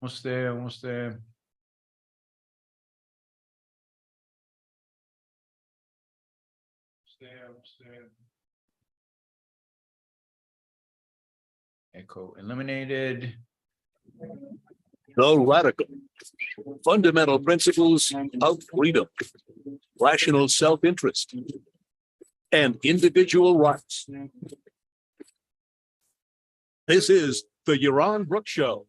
Almost there, almost there. Almost there. Echo eliminated. The radical fundamental principles of freedom, rational self-interest, and individual rights. This is the Yaron Brook Show.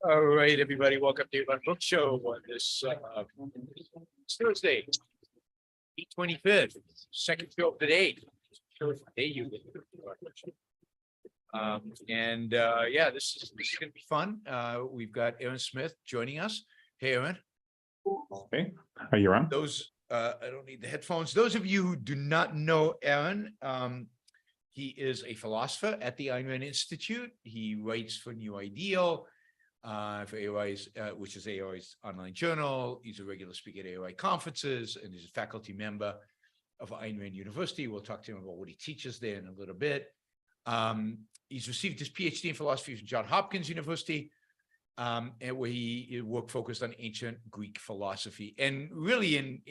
All right, everybody, welcome to the book show on this it's Thursday, 25th, second show of the day. Sure, day you get. Yeah, this is going to be fun. We've got Aaron Smith joining us. Hey, Aaron. Hey, are you on? Those I don't need the headphones. Those of you who do not know Aaron, he is a philosopher at the Ayn Rand Institute. He writes for New Ideal, for AOI's, which is AOI's online journal. He's a regular speaker at AOI conferences, and he's a faculty member of Ayn Rand University. We'll talk to him about what he teaches there in a little bit. He's received his PhD in philosophy from Johns Hopkins University, and where he work focused on ancient Greek philosophy. And really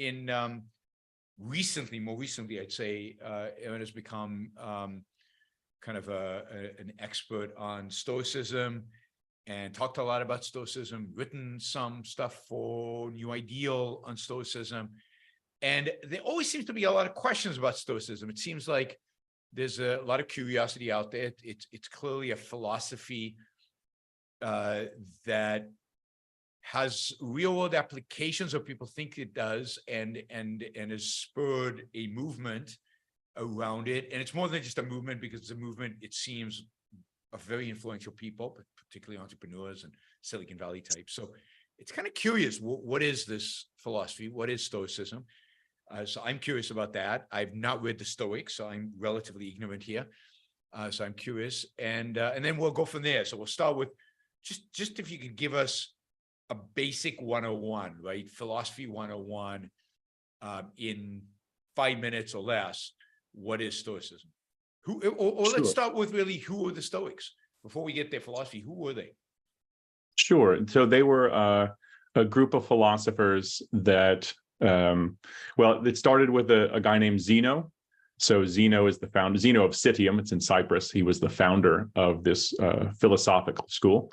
more recently, I'd say, Aaron has become kind of an expert on Stoicism and talked a lot about Stoicism, written some stuff for New Ideal on Stoicism. And there always seems to be a lot of questions about Stoicism. It seems like there's a lot of curiosity out there. It's clearly a philosophy that has real world applications, or people think it does, and has spurred a movement around it. And it's more than just a movement, because it's a movement, it seems, of very influential people, particularly entrepreneurs and Silicon Valley types. So it's kind of curious, what is this philosophy? What is Stoicism? So I'm curious about that. I've not read the Stoics, so I'm relatively ignorant here. So I'm curious, and then we'll go from there. So we'll start with just if you could give us a basic 101, right? Philosophy 101 in 5 minutes or less. What is Stoicism? Let's start with really, who were the Stoics? Before we get their philosophy, who were they? Sure. So they were a group of philosophers that, it started with a guy named Zeno. So Zeno is the founder, Zeno of Citium, it's in Cyprus. He was the founder of this philosophical school.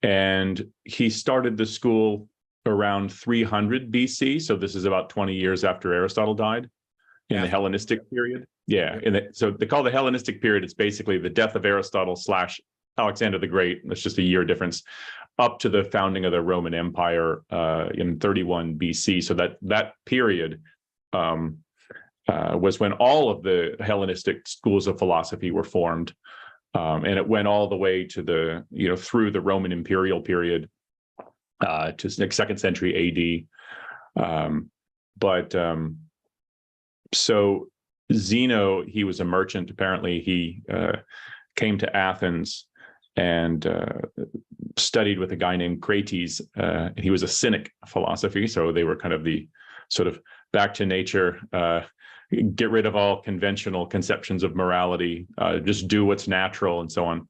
And he started the school around 300 BC. So this is about 20 years after Aristotle died in the Hellenistic period. Yeah. So they call the Hellenistic period, it's basically the death of Aristotle / Alexander the Great. That's just a year difference, up to the founding of the Roman Empire in 31 BC. So that period was when all of the Hellenistic schools of philosophy were formed. And it went all the way to through the Roman imperial period to 2nd century AD. So Zeno, he was a merchant. Apparently he came to Athens and studied with a guy named Crates. He was a Cynic philosophy. So they were kind of the sort of back to nature, get rid of all conventional conceptions of morality, just do what's natural and so on.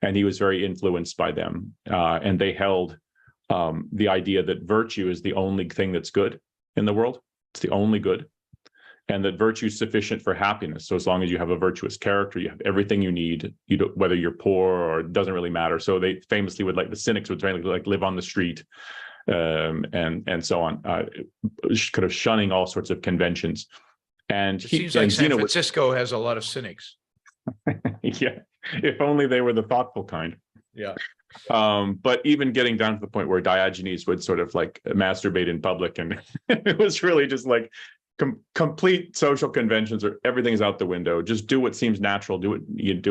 And he was very influenced by them. And they held the idea that virtue is the only thing that's good in the world. It's the only good. And that virtue is sufficient for happiness. So as long as you have a virtuous character, you have everything you need, whether you're poor or it doesn't really matter. So they famously would, like the Cynics would live on the street and so on, kind of shunning all sorts of conventions. And it seems like San Francisco has a lot of cynics. Yeah, if only they were the thoughtful kind. Yeah. But even getting down to the point where Diogenes would sort of like masturbate in public, and it was really just like complete social conventions, or everything's out the window. Just do what seems natural. Do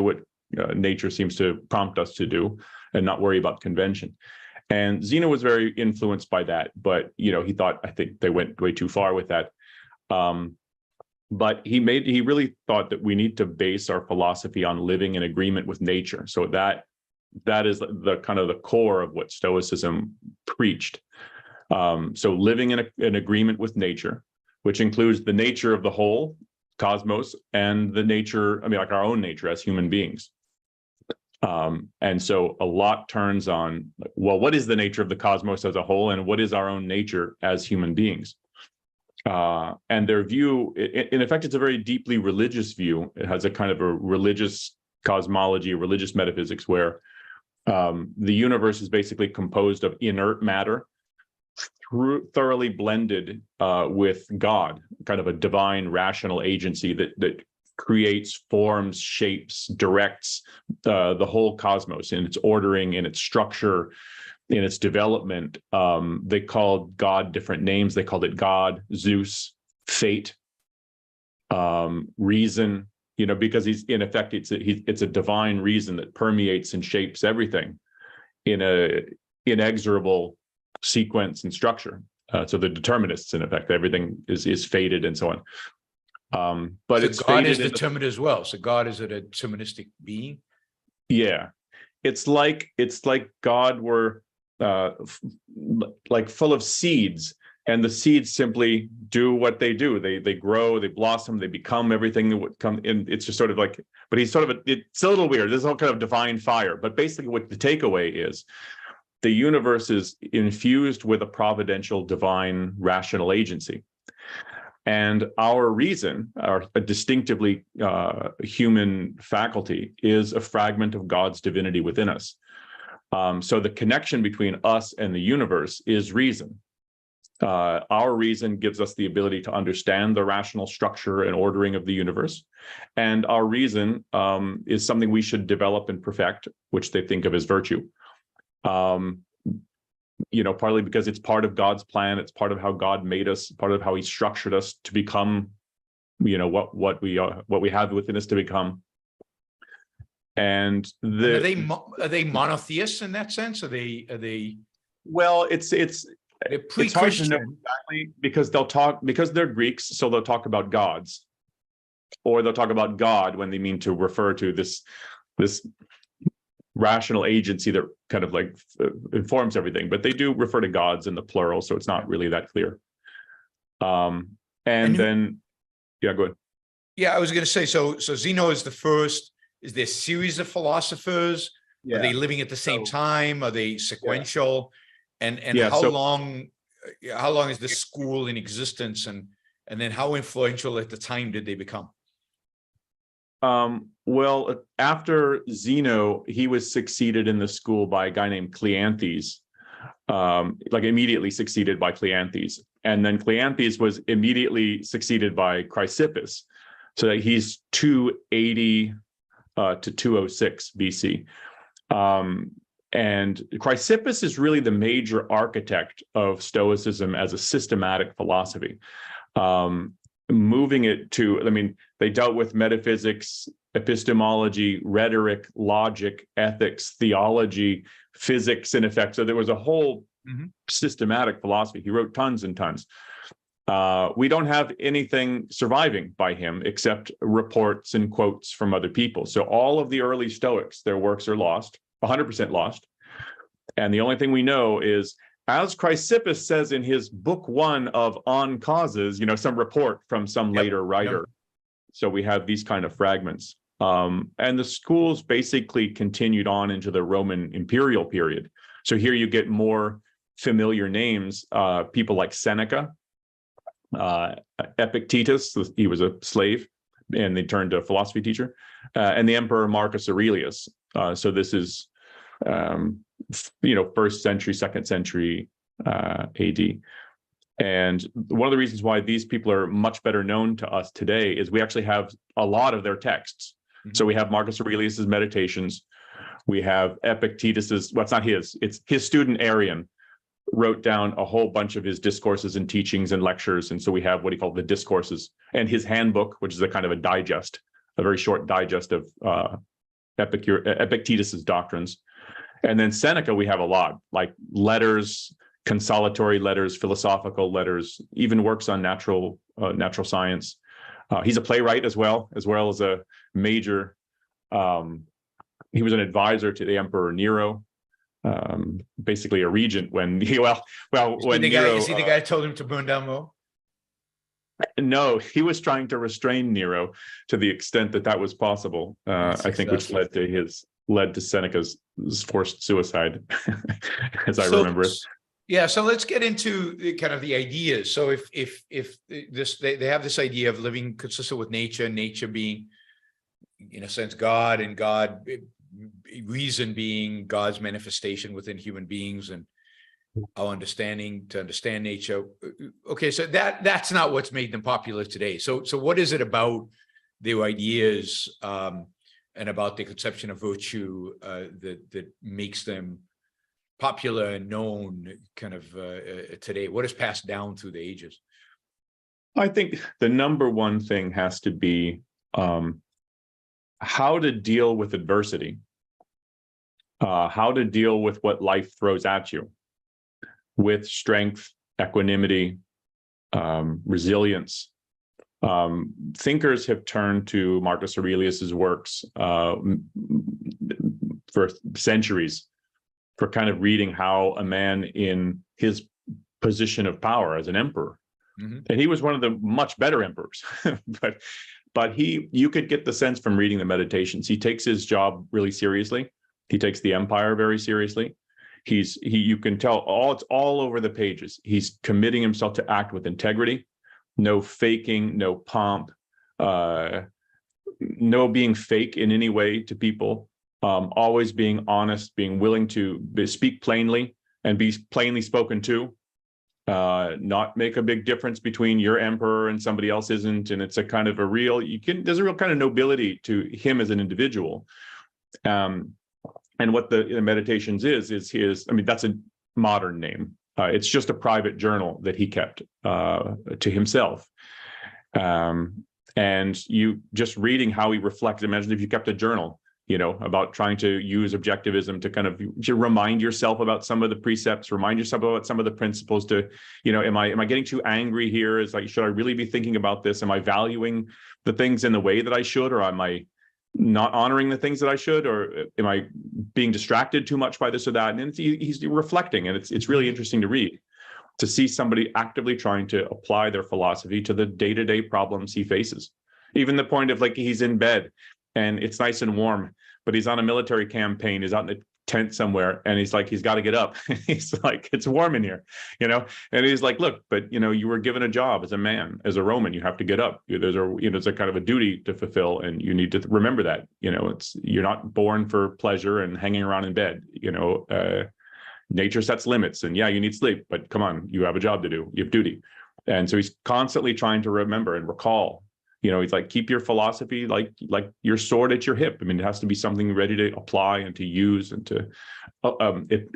what nature seems to prompt us to do, and not worry about convention. And Zeno was very influenced by that, but he thought, I think they went way too far with that. But he really thought that we need to base our philosophy on living in agreement with nature. So that is the kind of the core of what Stoicism preached. So living in agreement with nature, which includes the nature of the whole cosmos and the nature, like our own nature as human beings. And so a lot turns on, well, what is the nature of the cosmos as a whole, and what is our own nature as human beings? And their view, in effect, it's a very deeply religious view. It has a kind of a religious cosmology, religious metaphysics, where the universe is basically composed of inert matter, thoroughly blended with God, kind of a divine rational agency that creates, forms, shapes, directs the whole cosmos in its ordering, in its structure, in its development. They called God different names. They called it God, Zeus, fate, reason, because he's, in effect, it's a divine reason that permeates and shapes everything in a inexorable sequence and structure. So the determinists, in effect, everything is fated and so on. But so it's God is fated determined as well. So God is a deterministic being. Yeah, it's like God were like full of seeds, and the seeds simply do what they do. They grow, they blossom, they become everything that would come in. It's just sort of like, but he's sort of it's a little weird. There's all kind of divine fire, but basically what the takeaway is, the universe is infused with a providential, divine, rational agency. And our reason, our distinctively human faculty, is a fragment of God's divinity within us. So the connection between us and the universe is reason. Our reason gives us the ability to understand the rational structure and ordering of the universe. And our reason is something we should develop and perfect, which they think of as virtue. Partly because it's part of God's plan, it's part of how God made us, part of how he structured us to become, what we are, what we have within us to become. And are they monotheists in that sense? Are they? Well, it's hard to know exactly, because they're Greeks, so they'll talk about gods, or they'll talk about God when they mean to refer to this rational agency that kind of like informs everything, but they do refer to gods in the plural, so it's not really that clear. And then, yeah, go ahead. Yeah, I was going to say, so Zeno is the first. Is there a series of philosophers? Yeah. Are they living at the same time? Are they sequential? Yeah. And how long is this school in existence? And then how influential at the time did they become? Well, after Zeno, he was succeeded in the school by a guy named Cleanthes, immediately succeeded by Cleanthes. And then Cleanthes was immediately succeeded by Chrysippus. So that he's 280 to 206 BC. And Chrysippus is really the major architect of Stoicism as a systematic philosophy. Moving it to, they dealt with metaphysics, epistemology, rhetoric, logic, ethics, theology, physics, in effect. So there was a whole systematic philosophy. He wrote tons and tons. We don't have anything surviving by him except reports and quotes from other people. So all of the early Stoics, their works are lost, 100% lost. And the only thing we know is, as Chrysippus says in his book 1 of On Causes, some report from some later writer. So we have these kind of fragments. And the schools basically continued on into the Roman imperial period. So here you get more familiar names, people like Seneca, Epictetus, he was a slave and they turned to a philosophy teacher, and the Emperor Marcus Aurelius. So this is, 1st century, 2nd century AD. And one of the reasons why these people are much better known to us today is we actually have a lot of their texts. So we have Marcus Aurelius's Meditations. We have Epictetus's, well, it's not his, it's his student Arian wrote down a whole bunch of his discourses and teachings and lectures. And so we have what he called the discourses, and his handbook, which is a kind of a digest, a very short digest of Epictetus's doctrines. And then Seneca, we have a lot, like letters, consolatory letters, philosophical letters, even works on natural science. He's a playwright as well as a major. He was an advisor to the Emperor Nero, basically a regent when he Nero. Is he the guy who told him to burn down Rome? No, he was trying to restrain Nero to the extent that was possible. I think, which led to his led to Seneca's forced suicide, as I remember it. Yeah, so let's get into kind of the ideas. So if this they have this idea of living consistent with nature, nature being, in a sense, God, and God, reason being God's manifestation within human beings, and our understanding to understand nature. Okay, so that's not what's made them popular today. So what is it about their ideas and about the conception of virtue that makes them popular and known kind of today? What is passed down through the ages? I think the number one thing has to be how to deal with adversity, how to deal with what life throws at you with strength, equanimity, resilience. Thinkers have turned to Marcus Aurelius's works for centuries for kind of reading how a man in his position of power as an emperor, and he was one of the much better emperors, but you could get the sense from reading the Meditations. He takes his job really seriously. He takes the empire very seriously. You can tell it's all over the pages. He's committing himself to act with integrity, no faking, no pomp, no being fake in any way to people, always being honest, being willing to speak plainly and be plainly spoken to, not make a big difference between your emperor and somebody else isn't. And it's a kind of there's a real kind of nobility to him as an individual. And what the Meditations is his, that's a modern name. It's just a private journal that he kept to himself. And you just reading how he reflects, imagine if you kept a journal, about trying to use objectivism to kind of to remind yourself about some of the precepts, remind yourself about some of the principles to, am I getting too angry here? Is like, should I really be thinking about this? Am I valuing the things in the way that I should, or am I not honoring the things that I should, or am I being distracted too much by this or that? And he's reflecting, and it's really interesting to read, to see somebody actively trying to apply their philosophy to the day-to-day problems he faces. Even the point of like he's in bed and it's nice and warm, but he's on a military campaign, he's out in a tent somewhere, and he's like, he's got to get up. He's like, it's warm in here, and he's like, look, but you were given a job as a man, as a Roman, you have to get up. There's a kind of a duty to fulfill, and you need to remember that, you're not born for pleasure and hanging around in bed. Nature sets limits, and you need sleep, but come on, you have a job to do, you have duty. And so he's constantly trying to remember and recall. He's like, keep your philosophy like your sword at your hip. It has to be something ready to apply and to use and to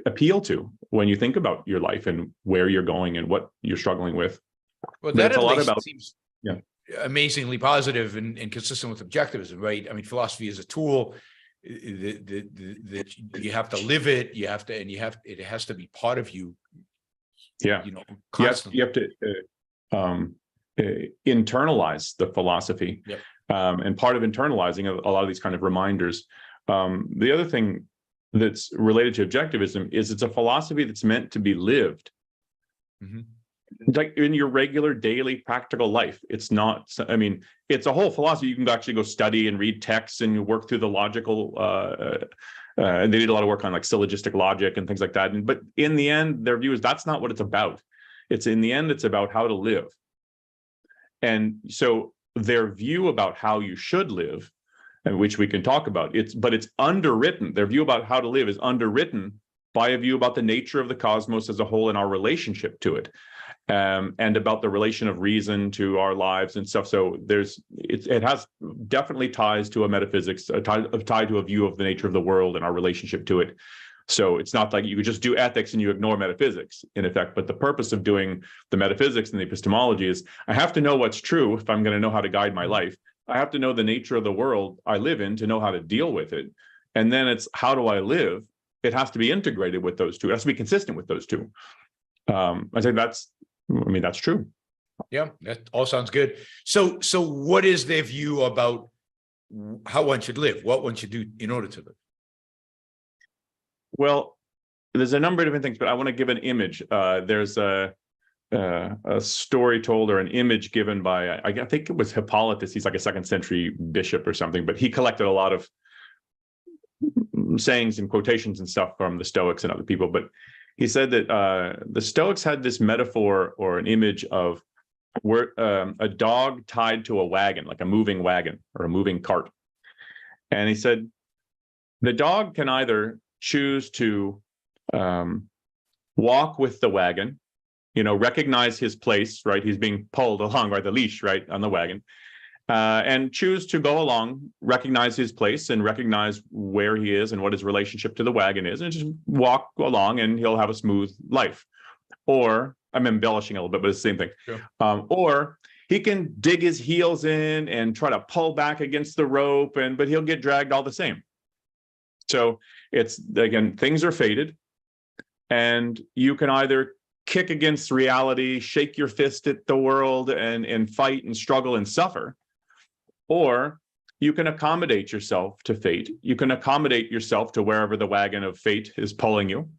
appeal to when you think about your life and where you're going and what you're struggling with. Well, that a lot about seems amazingly positive and consistent with objectivism, right? Philosophy is a tool that you have to live it. It has to be part of you. Yeah. Constantly. You have to internalize the philosophy. Yep. And part of internalizing a lot of these kind of reminders. The other thing that's related to objectivism is it's a philosophy that's meant to be lived. Like in your regular daily practical life. It's not, it's a whole philosophy. You can actually go study and read texts and work through the logical, and they did a lot of work on like syllogistic logic and things like that. But in the end, their view is that's not what it's about. It's about how to live. And so their view about how you should live, and which we can talk about, but it's underwritten. Their view about how to live is underwritten by a view about the nature of the cosmos as a whole and our relationship to it, and about the relation of reason to our lives and stuff. So it has definitely ties to a metaphysics, tied to a view of the nature of the world and our relationship to it. So it's not like you could just do ethics and you ignore metaphysics, in effect. But the purpose of doing the metaphysics and the epistemology is I have to know what's true if I'm going to know how to guide my life. I have to know the nature of the world I live in to know how to deal with it. And then it's how do I live? It has to be integrated with those two. It has to be consistent with those two. I think that's true. Yeah, that all sounds good. So what is their view about how one should live, what one should do in order to live? Well, there's a number of different things, but I want to give an image. There's a story told or an image given by, I think it was Hippolytus. He's like a 2nd century bishop or something, but he collected a lot of sayings and quotations and stuff from the Stoics and other people, but he said that the Stoics had this metaphor or an image of where a dog tied to a wagon, like a moving wagon or a moving cart. And he said the dog can either choose to walk with the wagon, recognize his place, right? He's being pulled along by the leash, right, on the wagon, and choose to go along, recognize his place and recognize where he is and what his relationship to the wagon is, and just walk along and he'll have a smooth life. Or, I'm embellishing a little bit, but it's the same thing. Sure. Or he can dig his heels in and try to pull back against the rope, but he'll get dragged all the same. So it's, again, things are fated, and you can either kick against reality, shake your fist at the world and fight and struggle and suffer, or you can accommodate yourself to fate. You can accommodate yourself to wherever the wagon of fate is pulling you,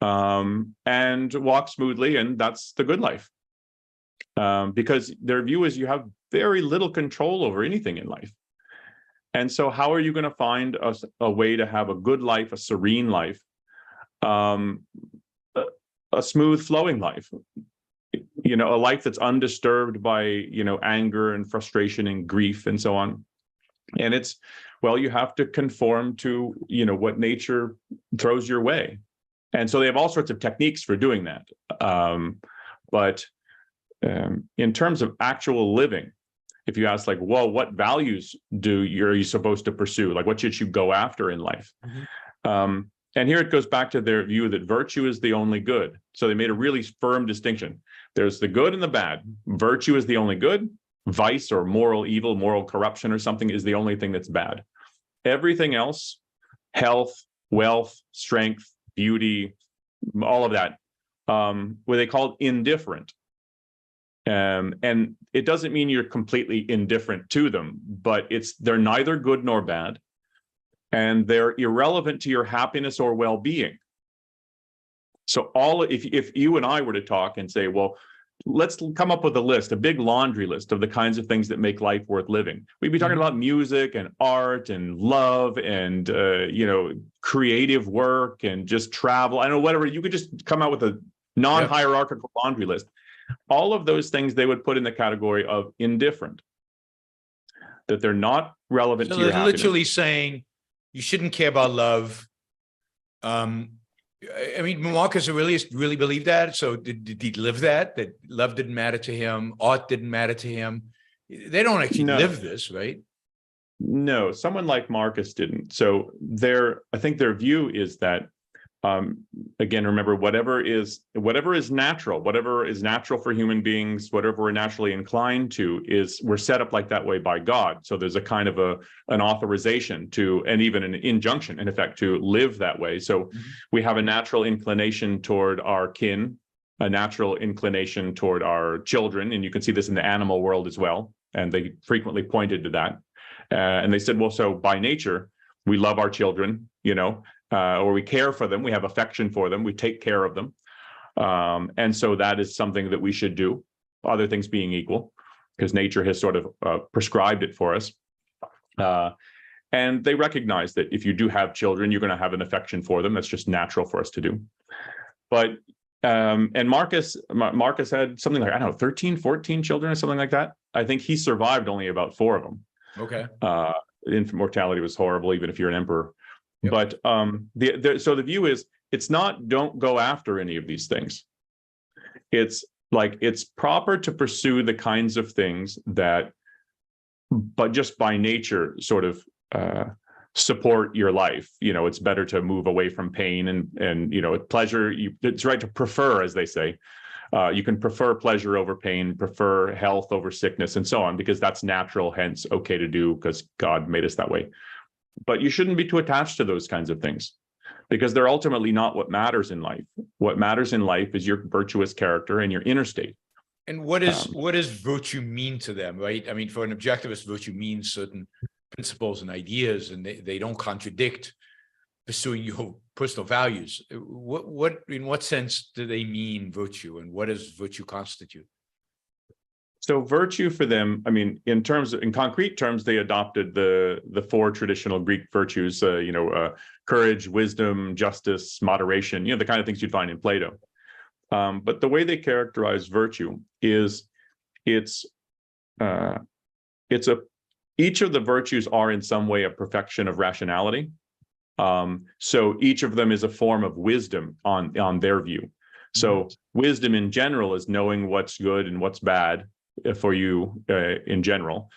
and walk smoothly, and that's the good life. Because their view is you have very little control over anything in life. And so how are you going to find a way to have a good life, a serene life, a smooth flowing life, a life that's undisturbed by, anger and frustration and grief and so on? And it's, well, you have to conform to, what nature throws your way. And so they have all sorts of techniques for doing that. But in terms of actual living, if you ask, what values are you supposed to pursue? Like, what should you go after in life? Mm-hmm. And here it goes back to their view that virtue is the only good. So they made a really firm distinction. There's the good and the bad. Virtue is the only good. Vice or moral evil, moral corruption or something is the only thing that's bad. Everything else, health, wealth, strength, beauty, all of that, what they call indifferent. And it doesn't mean you're completely indifferent to them, but they're neither good nor bad, and they're irrelevant to your happiness or well-being. So if you and I were to talk and say, well, let's come up with a big laundry list of the kinds of things that make life worth living. We'd be talking about music and art and love and, creative work and just travel. I don't know, whatever. You could just come out with a non-hierarchical laundry list. All of those things they would put in the category of indifferent, that they're not relevant to your happiness. Literally saying you shouldn't care about love. Marcus really believed that. So did he live that love didn't matter to him, art didn't matter to him? They don't actually live this, right? No, someone like Marcus didn't. So I think their view is that, again, remember, whatever is natural, whatever is natural for human beings, whatever we're naturally inclined to, we're set up like that way by God. So there's a kind of an authorization to, and even an injunction, in effect, to live that way. So we have a natural inclination toward our kin, a natural inclination toward our children, and you can see this in the animal world as well. And they frequently pointed to that. And they said, well, so by nature, we love our children, or we care for them, we have affection for them, we take care of them. And so that is something that we should do, other things being equal, because nature has sort of prescribed it for us. And they recognize that if you do have children, you're going to have an affection for them. That's just natural for us to do. But, and Marcus had something like, 13, 14 children or something like that. I think he survived only about 4 of them. Okay. Infant mortality was horrible, even if you're an emperor. Yep. But so the view is, it's not don't go after any of these things. It's proper to pursue the kinds of things that, but just by nature, sort of support your life. It's better to move away from pain and pleasure. It's right to prefer, as they say. You can prefer pleasure over pain, prefer health over sickness, and so on, because that's natural, hence okay to do, because God made us that way. But you shouldn't be too attached to those kinds of things, because they're ultimately not what matters in life. What matters in life is your virtuous character and your inner state. And what does virtue mean to them, right? I mean, for an objectivist, virtue means certain principles and ideas, and they don't contradict pursuing your personal values. In what sense do they mean virtue, and what does virtue constitute? So virtue for them, I mean, in concrete terms, they adopted the four traditional Greek virtues, courage, wisdom, justice, moderation, the kind of things you'd find in Plato. But the way they characterize virtue is each of the virtues are in some way a perfection of rationality. So each of them is a form of wisdom on their view. So wisdom in general is knowing what's good and what's bad for you in general.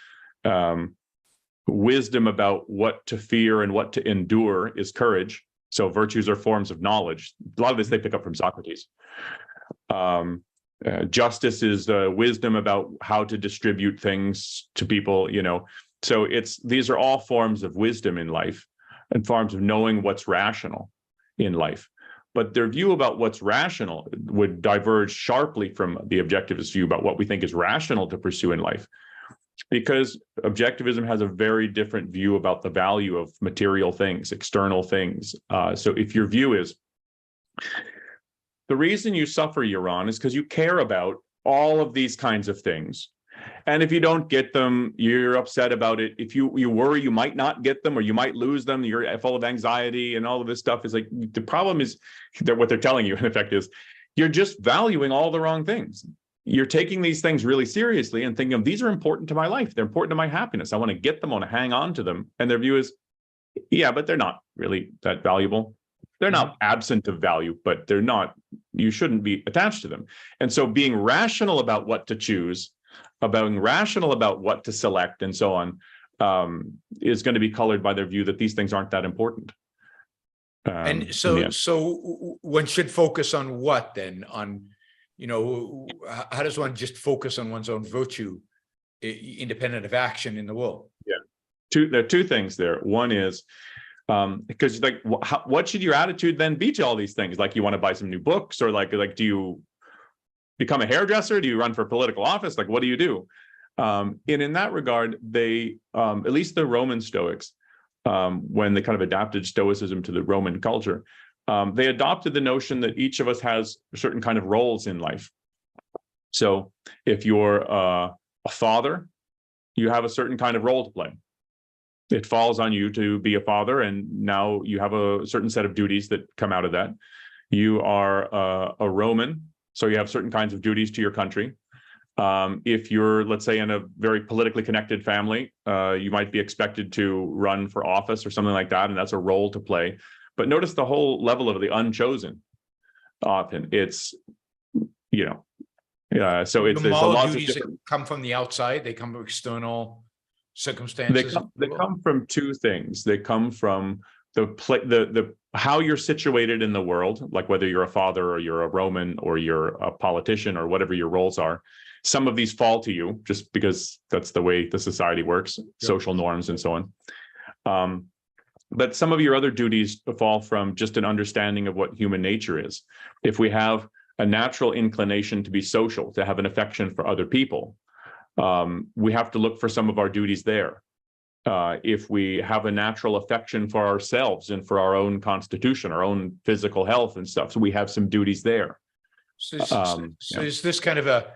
Wisdom about what to fear and what to endure is courage. So virtues are forms of knowledge. A lot of this they pick up from Socrates. Justice is wisdom about how to distribute things to people, So these are all forms of wisdom in life and forms of knowing what's rational in life. But their view about what's rational would diverge sharply from the objectivist view about what we think is rational to pursue in life, because objectivism has a very different view about the value of material things, external things. So if your view is, the reason you suffer, Yaron, is because you care about all of these kinds of things. And if you don't get them, you're upset about it. If you worry you might not get them or you might lose them, you're full of anxiety and all of this stuff. Is like, the problem is that what they're telling you, in effect, is you're just valuing all the wrong things. You're taking these things really seriously and thinking, these are important to my life. They're important to my happiness. I want to get them. I want to hang on to them. And their view is, yeah, but they're not really that valuable. They're not absent of value, but you shouldn't be attached to them. And so being rational about what to choose, being rational about what to select and so on, is going to be colored by their view that these things aren't that important. And so one should focus on what then? On, how does one just focus on one's own virtue, independent of action in the world? Yeah, there are two things there. One is, because what should your attitude then be to all these things? Like, you want to buy some new books, or like do you become a hairdresser? Do you run for political office? Like, what do you do? And in that regard, they, at least the Roman Stoics, when they kind of adapted Stoicism to the Roman culture, they adopted the notion that each of us has certain kind of roles in life. So if you're a father, you have a certain kind of role to play. It falls on you to be a father, and now you have a certain set of duties that come out of that. You are a Roman, so you have certain kinds of duties to your country. If you're, let's say, in a very politically connected family, you might be expected to run for office or something like that, and that's a role to play. But notice the whole level of the unchosen. Often it's, so it's, there's a lot of duties that come from the outside. They come from external circumstances. They come from two things. They come from the how you're situated in the world, like whether you're a father or you're a Roman or you're a politician or whatever your roles are. Some of these fall to you just because that's the way the society works, social norms and so on. But some of your other duties fall from just an understanding of what human nature is. If we have a natural inclination to be social, to have an affection for other people, we have to look for some of our duties there. If we have a natural affection for ourselves and for our own constitution, our own physical health and stuff, so we have some duties there. So is this kind of a,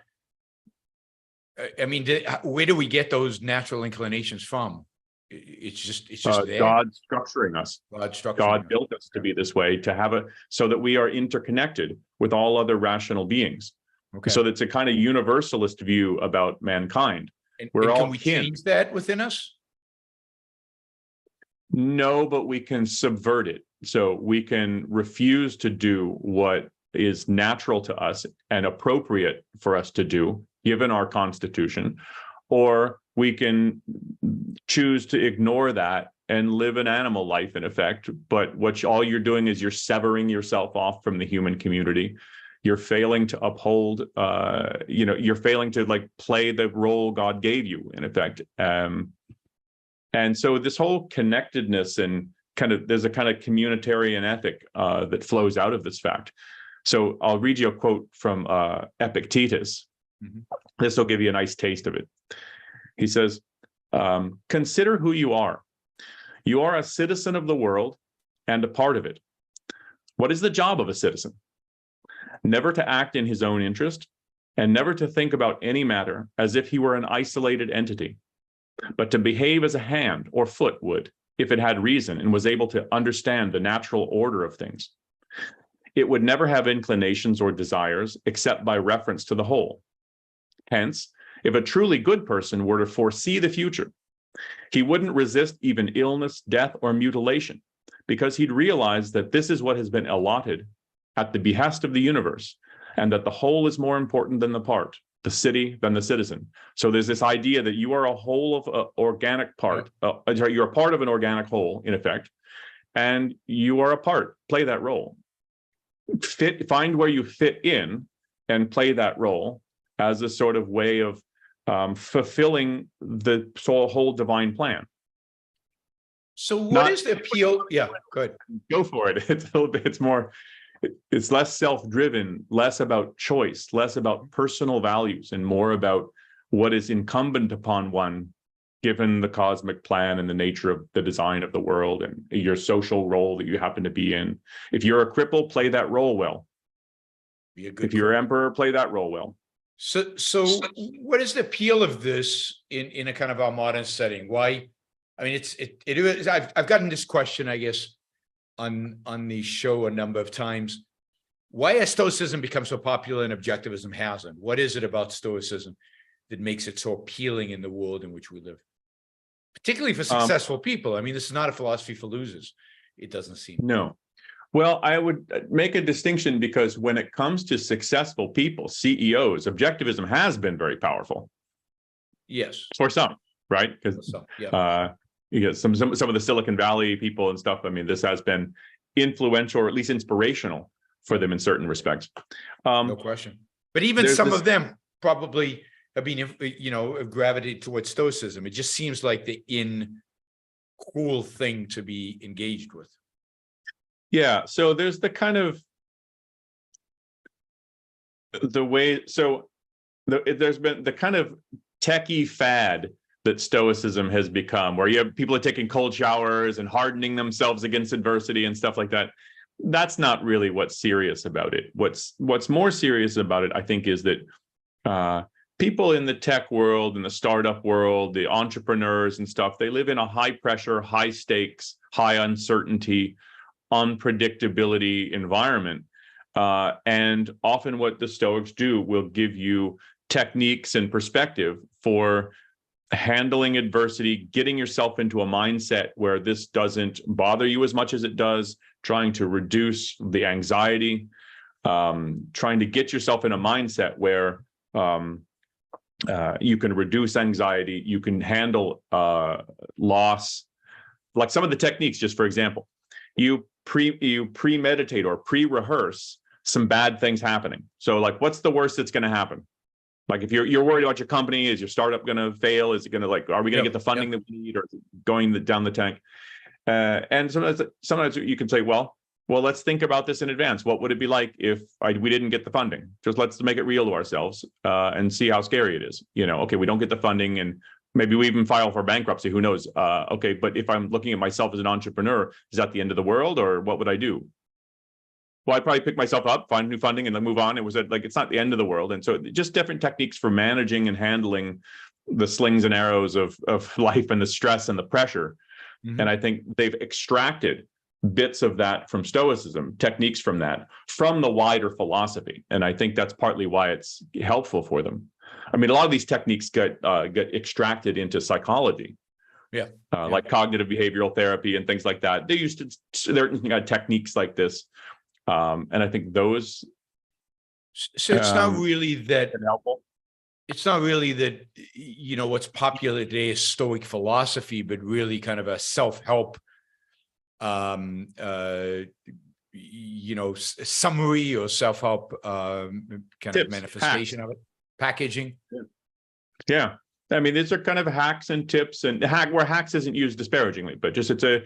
where do we get those natural inclinations from? It's just there. God structuring us. God built us to be this way, so that we are interconnected with all other rational beings. Okay. So that's a kind of universalist view about mankind. We're all can we change that within us? No, but we can subvert it. So we can refuse to do what is natural to us and appropriate for us to do, given our constitution, or we can choose to ignore that and live an animal life, in effect. But all you're doing is you're severing yourself off from the human community. You're failing to uphold, you're failing to play the role God gave you, in effect. And so this whole connectedness and there's a kind of communitarian ethic that flows out of this fact. So I'll read you a quote from Epictetus. Mm-hmm. This will give you a nice taste of it. He says, consider who you are. You are a citizen of the world and a part of it. What is the job of a citizen? Never to act in his own interest, and never to think about any matter as if he were an isolated entity, but to behave as a hand or foot would, if it had reason and was able to understand the natural order of things. It would never have inclinations or desires except by reference to the whole. Hence, if a truly good person were to foresee the future, he wouldn't resist even illness, death, or mutilation, because he'd realize that this is what has been allotted at the behest of the universe, and that the whole is more important than the part, the city than the citizen. So there's this idea that you are a whole of an organic part, you're a part of an organic whole, in effect, and you are a part. Play that role. Find where you fit in and play that role as a sort of way of fulfilling the whole divine plan. So what is the appeal? Yeah, good. Go for it. It's a little bit, it's more, it's less self-driven, less about choice, less about personal values, and more about what is incumbent upon one, given the cosmic plan and the nature of the design of the world and your social role that you happen to be in. If you're a cripple, play that role well. If you're emperor, play that role well. So what is the appeal of this in a kind of our modern setting? Why? I mean, it is, I've gotten this question, I guess, on the show a number of times. Why has Stoicism become so popular and Objectivism hasn't? What is it about Stoicism that makes it so appealing in the world in which we live? Particularly for successful people. I mean, this is not a philosophy for losers, it doesn't seem. No. Well, I would make a distinction, because when it comes to successful people, CEOs, Objectivism has been very powerful. Yes. For some, right? Because yeah. You get some of the Silicon Valley people and stuff. I mean, this has been influential, or at least inspirational for them in certain respects. No question. But even some of them probably have been, gravitated towards Stoicism. It just seems like the cool thing to be engaged with. Yeah. So there's the kind of there's been the kind of techie fad that Stoicism has become, where you have people are taking cold showers and hardening themselves against adversity and stuff like that. That's not really what's serious about it. What's more serious about it, I think, is that people in the tech world, in the startup world, the entrepreneurs and stuff, they live in a high pressure, high stakes, high uncertainty, unpredictability environment. And often what the Stoics do will give you techniques and perspective for handling adversity, getting yourself into a mindset where this doesn't bother you as much as it does, trying to reduce the anxiety, trying to get yourself in a mindset where you can reduce anxiety, you can handle loss. Like some of the techniques, just for example, you premeditate or pre-rehearse some bad things happening. So like, what's the worst that's going to happen? Like if you're worried about your company, is your startup going to fail? Is it going to are we going to get the funding that we need, or is it going down the tank? And sometimes you can say, well, let's think about this in advance. What would it be like if we didn't get the funding? Just let's make it real to ourselves and see how scary it is. Okay, we don't get the funding, and maybe we even file for bankruptcy. Who knows? Okay, but if I'm looking at myself as an entrepreneur, is that the end of the world, or what would I do? Well, I'd probably pick myself up, find new funding, and then move on. It was like, it's not the end of the world. And so just different techniques for managing and handling the slings and arrows of life and the stress and the pressure. Mm-hmm. And I think they've extracted bits of that from Stoicism, techniques from that, from the wider philosophy. And I think that's partly why it's helpful for them. I mean, a lot of these techniques get extracted into psychology. Yeah. Like cognitive behavioral therapy and things like that. They used to, there are techniques like this. And I think those. So it's not really that helpful. It's not really that, what's popular today is Stoic philosophy, but really kind of a self-help, summary or self-help kind Tips, of manifestation hacks. of it, packaging. Yeah. I mean, these are kind of hacks and tips, and where hacks isn't used disparagingly, but just it's a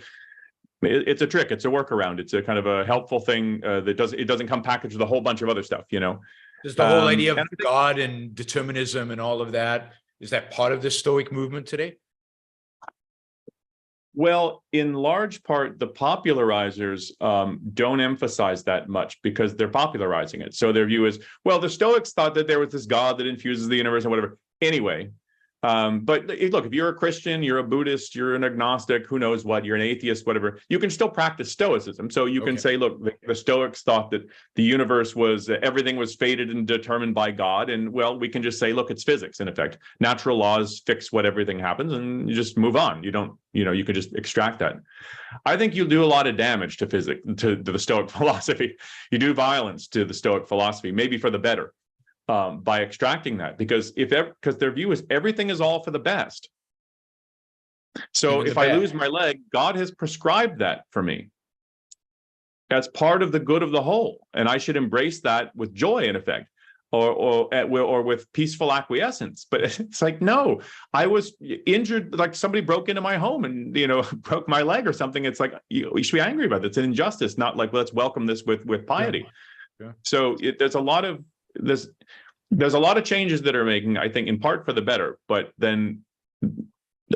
trick, it's a workaround, it's a kind of a helpful thing that doesn't come packaged with a whole bunch of other stuff, There's the whole idea of God and determinism and all of that. Is that part of the Stoic movement today? Well, in large part, the popularizers don't emphasize that much because they're popularizing it. So their view is, well, the Stoics thought that there was this God that infuses the universe and whatever. Anyway, but look, if you're a Christian, you're a Buddhist, you're an agnostic, who knows what, you're an atheist, whatever, you can still practice Stoicism. So you can say, look, the Stoics thought that the universe was, everything was fated and determined by God. And well, we can just say, look, it's physics, in effect. Natural laws fix what everything happens and you just move on. You don't, you can just extract that. I think you'll do a lot of damage to physics, to the Stoic philosophy. You do violence to the Stoic philosophy, maybe for the better. By extracting that, because their view is everything is all for the best. So if I lose my leg, God has prescribed that for me. That's part of the good of the whole, and I should embrace that with joy, in effect, or with peaceful acquiescence. But it's like, no, I was injured, like somebody broke into my home and broke my leg or something. It's like you should be angry about it. It's an injustice, not like let's welcome this with piety. Yeah. So there's a lot of changes that are making, I think, in part for the better, but then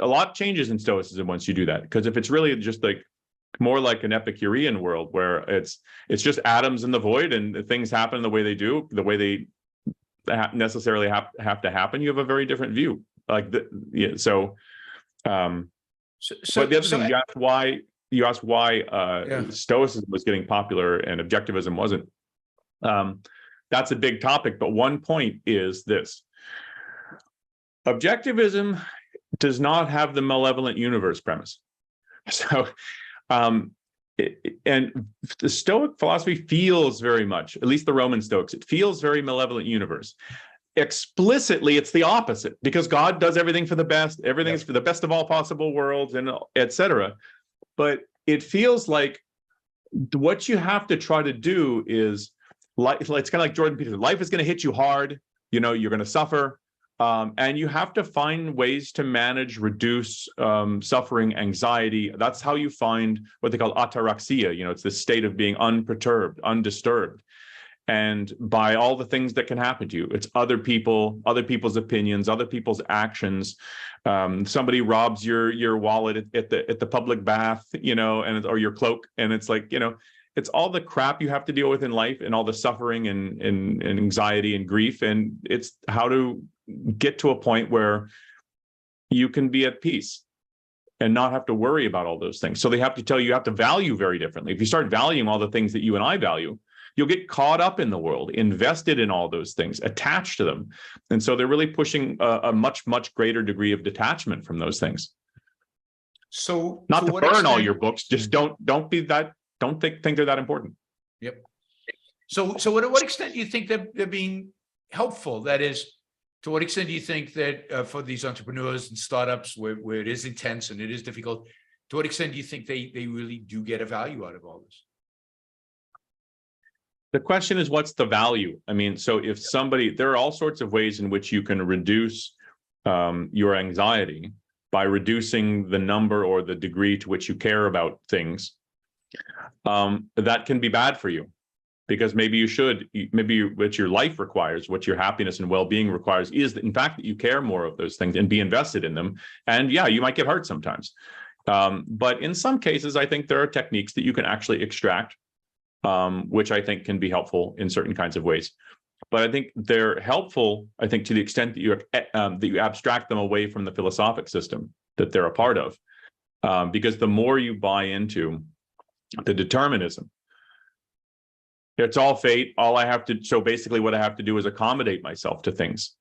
a lot changes in Stoicism once you do that. Because if it's really just like more like an Epicurean world where it's just atoms in the void and things happen the way they do, the way they necessarily have to happen, you have a very different view. Like but the other thing, you asked why Stoicism was getting popular and Objectivism wasn't. That's a big topic, but one point is this. Objectivism does not have the malevolent universe premise. So, and the Stoic philosophy feels very much, at least the Roman Stoics, it feels very malevolent universe. Explicitly, it's the opposite, because God does everything for the best, everything's for the best of all possible worlds, and etc. But it feels like what you have to try to do is, it's kind of like Jordan Peterson. Life is going to hit you hard. You're going to suffer, and you have to find ways to manage, reduce suffering, anxiety. That's how you find what they call ataraxia. It's this state of being unperturbed, undisturbed, and by all the things that can happen to you. It's other people's opinions, other people's actions. Somebody robs your wallet at the public bath, or your cloak, and it's like it's all the crap you have to deal with in life and all the suffering and anxiety and grief. And it's how to get to a point where you can be at peace and not have to worry about all those things. So they have to tell you, you have to value very differently. If you start valuing all the things that you and I value, you'll get caught up in the world, invested in all those things, attached to them. And so they're really pushing a much, much greater degree of detachment from those things. So not to burn all your books, just don't think they're that important. Yep. So to what extent do you think that they're being helpful? That is, to what extent do you think that for these entrepreneurs and startups where it is intense and it is difficult, to what extent do you think they really do get a value out of all this? The question is, what's the value? I mean, so if there are all sorts of ways in which you can reduce your anxiety by reducing the number or the degree to which you care about things. That can be bad for you, because maybe what your life requires, what your happiness and well-being requires is that, in fact, that you care more of those things and be invested in them. And yeah, you might get hurt sometimes. But in some cases, I think there are techniques that you can actually extract, which I think can be helpful in certain kinds of ways. But I think they're helpful, I think, to the extent that you abstract them away from the philosophic system that they're a part of. Because the more you buy into the determinism, it's all fate. So basically what I have to do is accommodate myself to things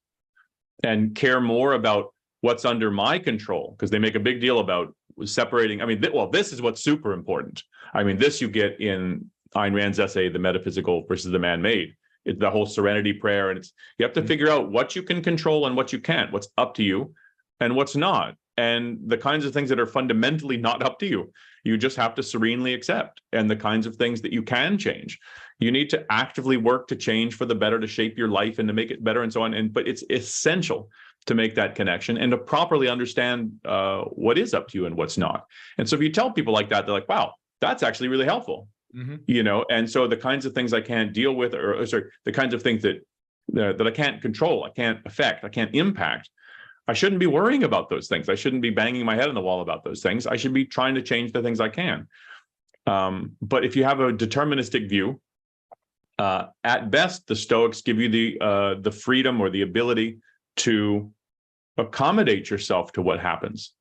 and care more about what's under my control, because they make a big deal about separating. I mean, this is what's super important. I mean, this you get in Ayn Rand's essay, The Metaphysical versus the Man-Made. It's the whole serenity prayer. And you have to figure out what you can control and what you can't, what's up to you and what's not. And the kinds of things that are fundamentally not up to you, you just have to serenely accept. And the kinds of things that you can change, you need to actively work to change for the better, to shape your life and to make it better and so on. But it's essential to make that connection and to properly understand what is up to you and what's not. And so if you tell people like that, they're like, wow, that's actually really helpful. And so the kinds of things I can't deal with, the kinds of things that I can't control, I can't affect, I can't impact, I shouldn't be worrying about those things. I shouldn't be banging my head on the wall about those things. I should be trying to change the things I can. But if you have a deterministic view, at best, the Stoics give you the freedom or the ability to accommodate yourself to what happens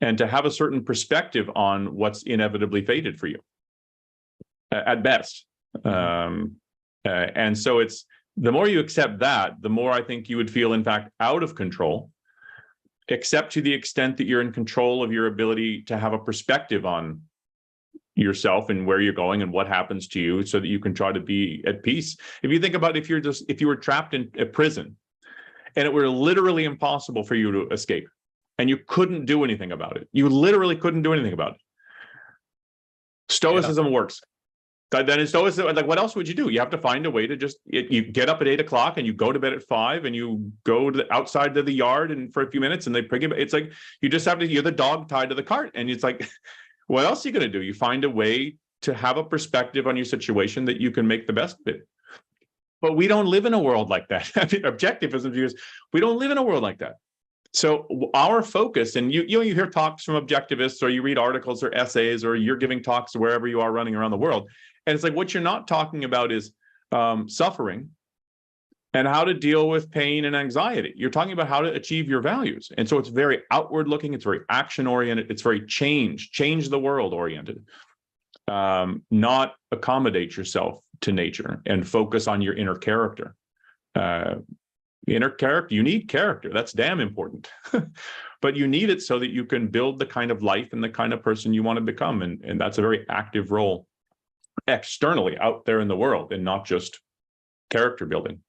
and to have a certain perspective on what's inevitably fated for you, at best. And so it's the more you accept that, the more I think you would feel, in fact, out of control, except to the extent that you're in control of your ability to have a perspective on yourself and where you're going and what happens to you, so that you can try to be at peace. If you think about if you were trapped in a prison and it were literally impossible for you to escape and you couldn't do anything about it, you literally couldn't do anything about it. Stoicism works. Then in Stoicism, like, what else would you do? You have to find a way to just, you get up at 8 o'clock and you go to bed at 5 and you go to outside to the yard and for a few minutes and they bring you. It's like, you just have to, you're the dog tied to the cart. And it's like, what else are you going to do? You find a way to have a perspective on your situation that you can make the best of it. But we don't live in a world like that. I mean, objectivism views, we don't live in a world like that. So our focus, and you hear talks from objectivists, or you read articles or essays, or you're giving talks wherever you are running around the world. And it's like, what you're not talking about is suffering and how to deal with pain and anxiety. You're talking about how to achieve your values. And so it's very outward looking. It's very action oriented. It's very change the world oriented, not accommodate yourself to nature and focus on your inner character. Inner character, you need character. That's damn important. But you need it so that you can build the kind of life and the kind of person you want to become. And that's a very active role externally out there in the world, and not just character building.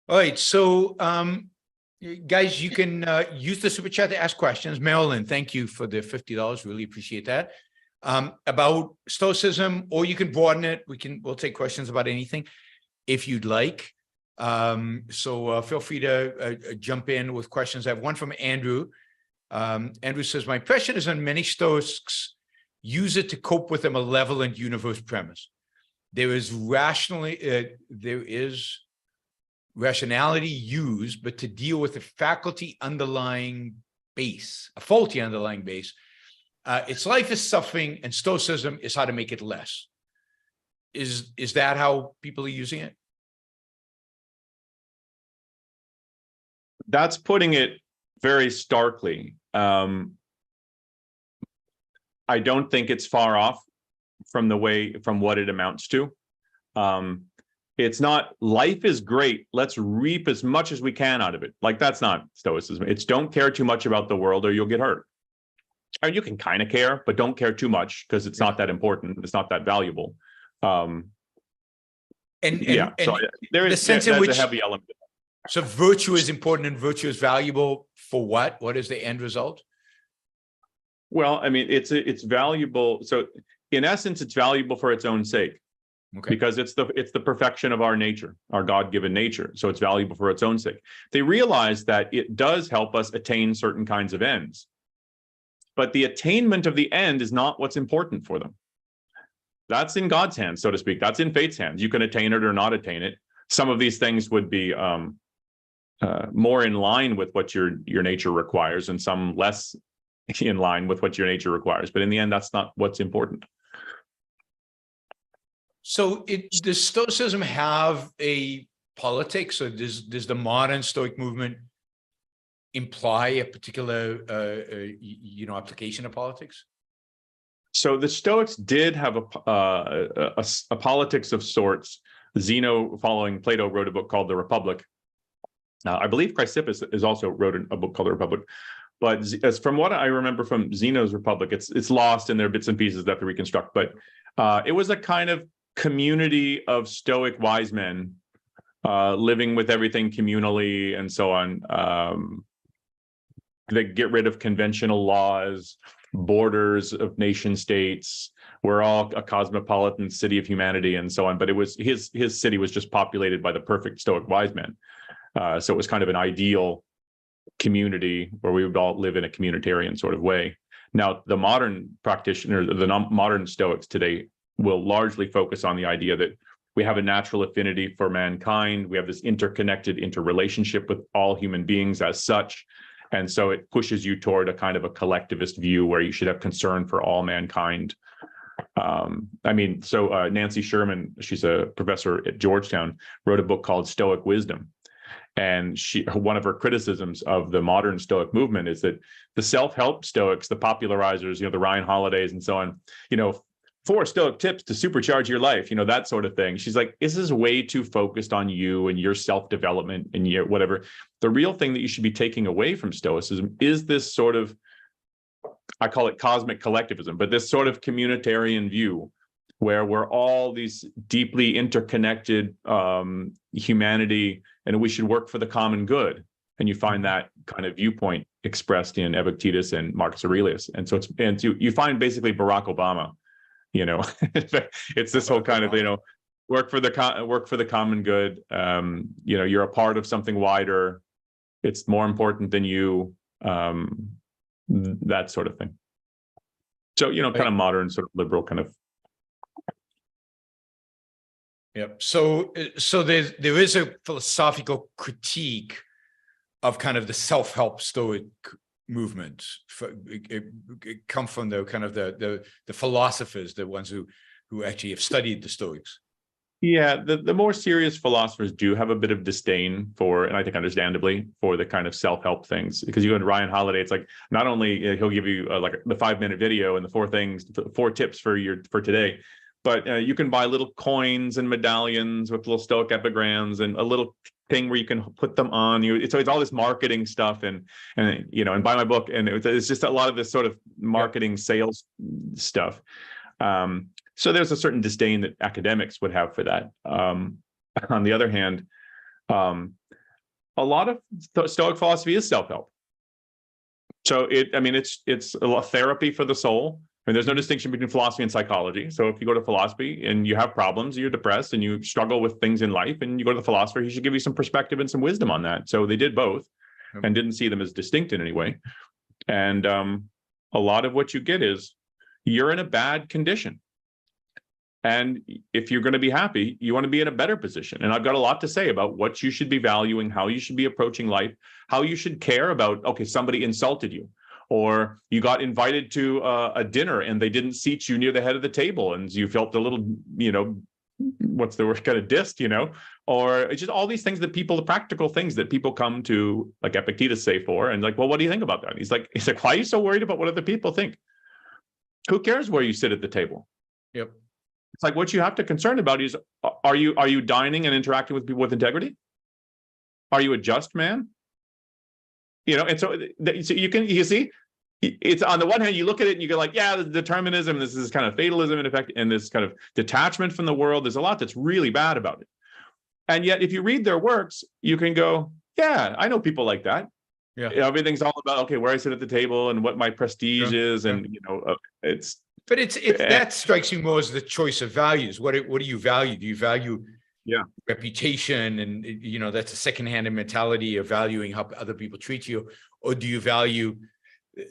All right, so guys, you can use the super chat to ask questions. Marilyn, thank you for the $50. Really appreciate that. About Stoicism, or you can broaden it. We'll take questions about anything if you'd like. So feel free to jump in with questions. I have one from Andrew. Andrew says, my impression is that many Stoics use it to cope with a malevolent universe premise. There is rationality used, but to deal with a faulty underlying base. Its life is suffering, and Stoicism is how to make it less. Is that how people are using it? That's putting it very starkly. I don't think it's far off from what it amounts to. It's not, life is great, let's reap as much as we can out of it. Like, that's not Stoicism. It's don't care too much about the world or you'll get hurt. Or you can kind of care, but don't care too much, because it's not that important. It's not that valuable. So there is a heavy element. So virtue is important and virtue is valuable for what? What is the end result? Well, I mean, it's valuable. So in essence, it's valuable for its own sake. Okay. Because it's the perfection of our nature, our God-given nature. So it's valuable for its own sake. They realize that it does help us attain certain kinds of ends. But the attainment of the end is not what's important for them. That's in God's hands, so to speak. That's in fate's hands. You can attain it or not attain it. Some of these things would be more in line with what your nature requires, and some less in line with what your nature requires. But in the end, that's not what's important. So does Stoicism have a politics, or does the modern Stoic movement imply a particular application of politics? So the Stoics did have a politics of sorts. Zeno, following Plato, wrote a book called The Republic. I believe Chrysippus is also wrote a book called The Republic. But as from what I remember from Zeno's Republic, it's lost in their bits and pieces that have to reconstruct. But it was a kind of community of Stoic wise men living with everything communally and so on. They get rid of conventional laws, borders of nation states. We're all a cosmopolitan city of humanity and so on. But it was his city was just populated by the perfect Stoic wise men. So it was kind of an ideal community where we would all live in a communitarian sort of way. Now, the modern practitioners, the modern Stoics today, will largely focus on the idea that We have a natural affinity for mankind. We have this interconnected interrelationship with all human beings as such. And so it pushes you toward a kind of a collectivist view where you should have concern for all mankind. Nancy Sherman, she's a professor at Georgetown, wrote a book called Stoic Wisdom. And one of her criticisms of the modern Stoic movement is that the self-help Stoics, the popularizers, the Ryan Holidays and so on, 4 Stoic tips to supercharge your life, that sort of thing. She's like, this is way too focused on you and your self-development and your whatever. The real thing that you should be taking away from Stoicism is this sort of, I call it cosmic collectivism, but this sort of communitarian view where we're all these deeply interconnected humanity and we should work for the common good. And you find that kind of viewpoint expressed in Epictetus and Marcus Aurelius. And so you find basically Barack Obama, it's this whole kind of, work for the common good. You're a part of something wider. It's more important than you, that sort of thing. So, kind of modern sort of liberal kind of. Yep. So there is a philosophical critique of kind of the self-help Stoic movement. It come from the kind of the philosophers, the ones who actually have studied the Stoics. Yeah, the more serious philosophers do have a bit of disdain for, and I think understandably, for the kind of self-help things. Because you go to Ryan Holiday, it's like not only he'll give you like the 5-minute video and the 4 tips for today, but you can buy little coins and medallions with little Stoic epigrams and a little thing where you can put them on you. So it's all this marketing stuff and buy my book. And it's just a lot of this sort of marketing sales stuff. So there's a certain disdain that academics would have for that. On the other hand, a lot of Stoic philosophy is self-help. So it's a lot of therapy for the soul. There's no distinction between philosophy and psychology. So if you go to philosophy and you have problems, you're depressed and you struggle with things in life, and you go to the philosopher, he should give you some perspective and some wisdom on that. So they did both and didn't see them as distinct in any way. And a lot of what you get is you're in a bad condition. And if you're going to be happy, you want to be in a better position. And I've got a lot to say about what you should be valuing, how you should be approaching life, how you should care about, okay, somebody insulted you, or you got invited to a dinner and they didn't seat you near the head of the table and you felt a little, what's the word, kind of dissed, or it's just all these things that the practical things that people come to, like Epictetus say for, and like, well, what do you think about that? He's like, why are you so worried about what other people think? Who cares where you sit at the table? Yep. It's like what you have to concern about is, are you dining and interacting with people with integrity? Are you a just man? And so you see, it's on the one hand, you look at it and you go like, yeah, the determinism, this is kind of fatalism in effect, and this kind of detachment from the world. There's a lot that's really bad about it. And yet, if you read their works, you can go, yeah, I know people like that. Yeah, everything's all about, okay, where I sit at the table and what my prestige is, and it's. But it's that strikes you more as the choice of values. What do you value? Do you value reputation, and that's a second-hand mentality of valuing how other people treat you, or do you value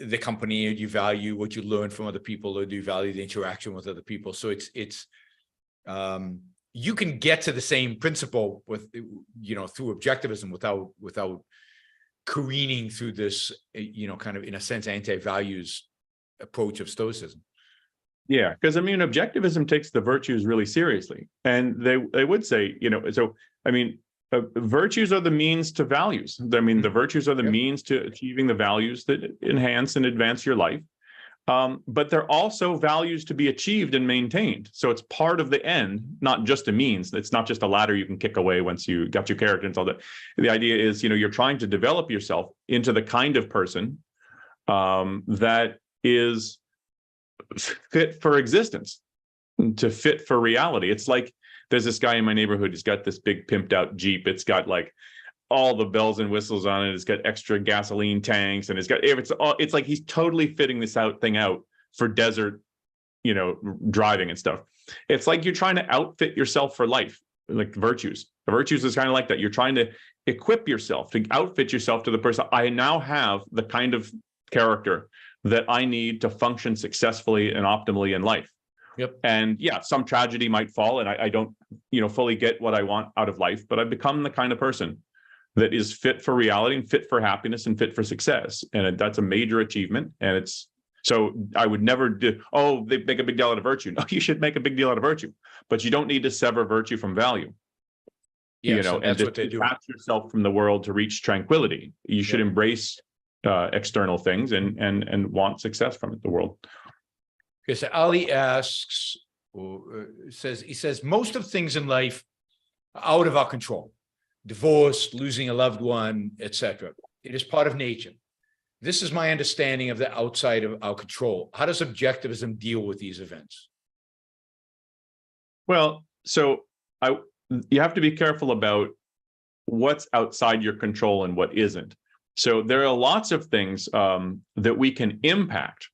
the company, or do you value what you learn from other people, or do you value the interaction with other people? So it's you can get to the same principle with through objectivism without careening through this kind of, in a sense, anti-values approach of Stoicism. Yeah, because objectivism takes the virtues really seriously, and they would say, virtues are the means to values. The virtues are the means to achieving the values that enhance and advance your life. But they're also values to be achieved and maintained. So it's part of the end, not just a means. It's not just a ladder you can kick away once you got your character and all that. The idea is, you're trying to develop yourself into the kind of person that is fit for existence, to fit for reality. It's like there's this guy in my neighborhood. He's got this big pimped out Jeep. It's got like all the bells and whistles on it. It's got extra gasoline tanks, and it's like he's totally fitting this thing out for desert, driving and stuff. It's like you're trying to outfit yourself for life, like virtues. The virtues is kind of like that. You're trying to equip yourself, to outfit yourself to the person. I now have the kind of character that I need to function successfully and optimally in life. Yep. And yeah, some tragedy might fall, and I don't, fully get what I want out of life, but I've become the kind of person that is fit for reality and fit for happiness and fit for success. And that's a major achievement. And so I would never do, oh, they make a big deal out of virtue. No, you should make a big deal out of virtue, but you don't need to sever virtue from value. Yes, and and that's what they do. detach yourself from the world to reach tranquility. You should embrace external things and want success from the world. Okay, so Ali asks, he says, most of things in life are out of our control. Divorce, losing a loved one, etc. It is part of nature. This is my understanding of the outside of our control. How does objectivism deal with these events? Well, so you have to be careful about what's outside your control and what isn't. So there are lots of things that we can impact,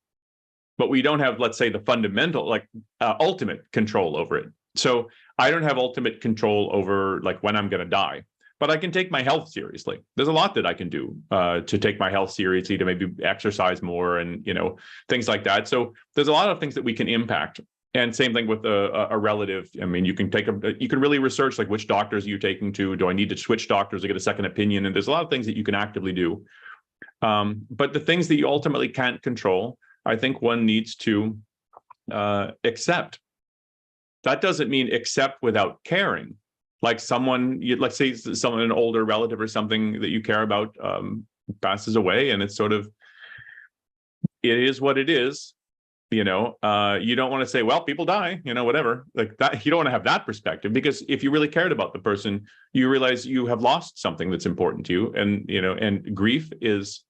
but we don't have, let's say, the fundamental, ultimate control over it. So I don't have ultimate control over when I'm going to die, but I can take my health seriously. There's a lot that I can do to take my health seriously, to maybe exercise more and, things like that. So there's a lot of things that we can impact. And same thing with a relative. I mean, you can really research which doctors you're taking to. Do I need to switch doctors to get a second opinion? And there's a lot of things that you can actively do. But the things that you ultimately can't control, I think one needs to accept. That doesn't mean accept without caring. Let's say an older relative or something that you care about passes away, and it's sort of, it is what it is. You don't want to say, well, people die, whatever, like that. You don't want to have that perspective, because if you really cared about the person, you realize you have lost something that's important to you. And, and grief is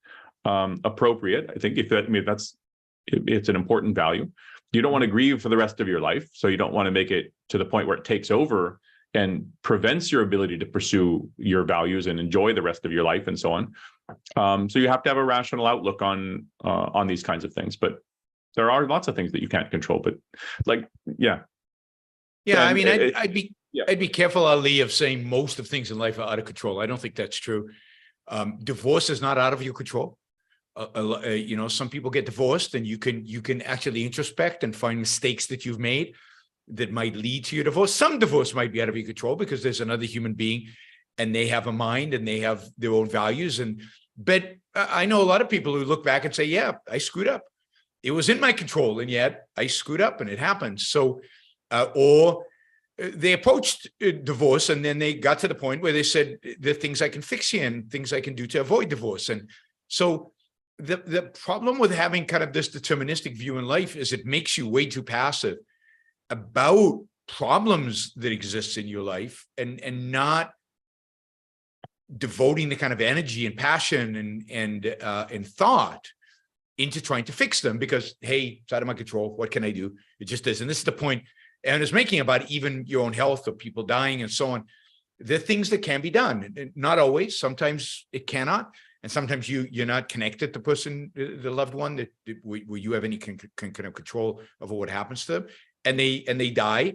appropriate. I think it's an important value. You don't want to grieve for the rest of your life. So you don't want to make it to the point where it takes over and prevents your ability to pursue your values and enjoy the rest of your life and so on. So you have to have a rational outlook on these kinds of things. But there are lots of things that you can't control, but yeah. Yeah, And I'd be careful, Ali, of saying most of things in life are out of control. I don't think that's true. Divorce is not out of your control. Some people get divorced, and you can actually introspect and find mistakes that you've made that might lead to your divorce. Some divorce might be out of your control because there's another human being, and they have a mind and they have their own values. But I know a lot of people who look back and say, "Yeah, I screwed up. It was in my control, and yet I screwed up, and it happened." So, or they approached divorce, and then they got to the point where they said, "There are things I can fix here and things I can do to avoid divorce." And so the problem with having kind of this deterministic view in life is it makes you way too passive about problems that exist in your life, and not devoting the kind of energy and passion and thought into trying to fix them, because, hey, it's out of my control. What can I do? It just is. And this is the point Ayn is making about even your own health or people dying and so on. There are things that can be done. Not always. Sometimes it cannot. And sometimes you're not connected to the person, the loved one, where you have any kind of control over what happens to them, and they die.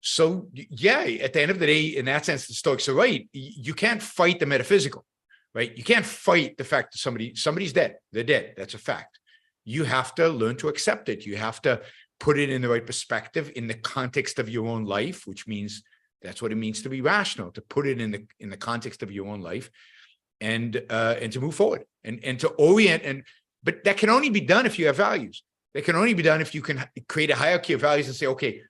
So yeah, at the end of the day, in that sense, the Stoics are right. You can't fight the metaphysical. Right? You can't fight the fact that somebody's dead. They're dead. That's a fact. You have to learn to accept it. You have to put it in the right perspective in the context of your own life, which means that's what it means to be rational, to put it in the context of your own life, and to move forward and to orient. But that can only be done if you have values. That can only be done if you can create a hierarchy of values and say, okay,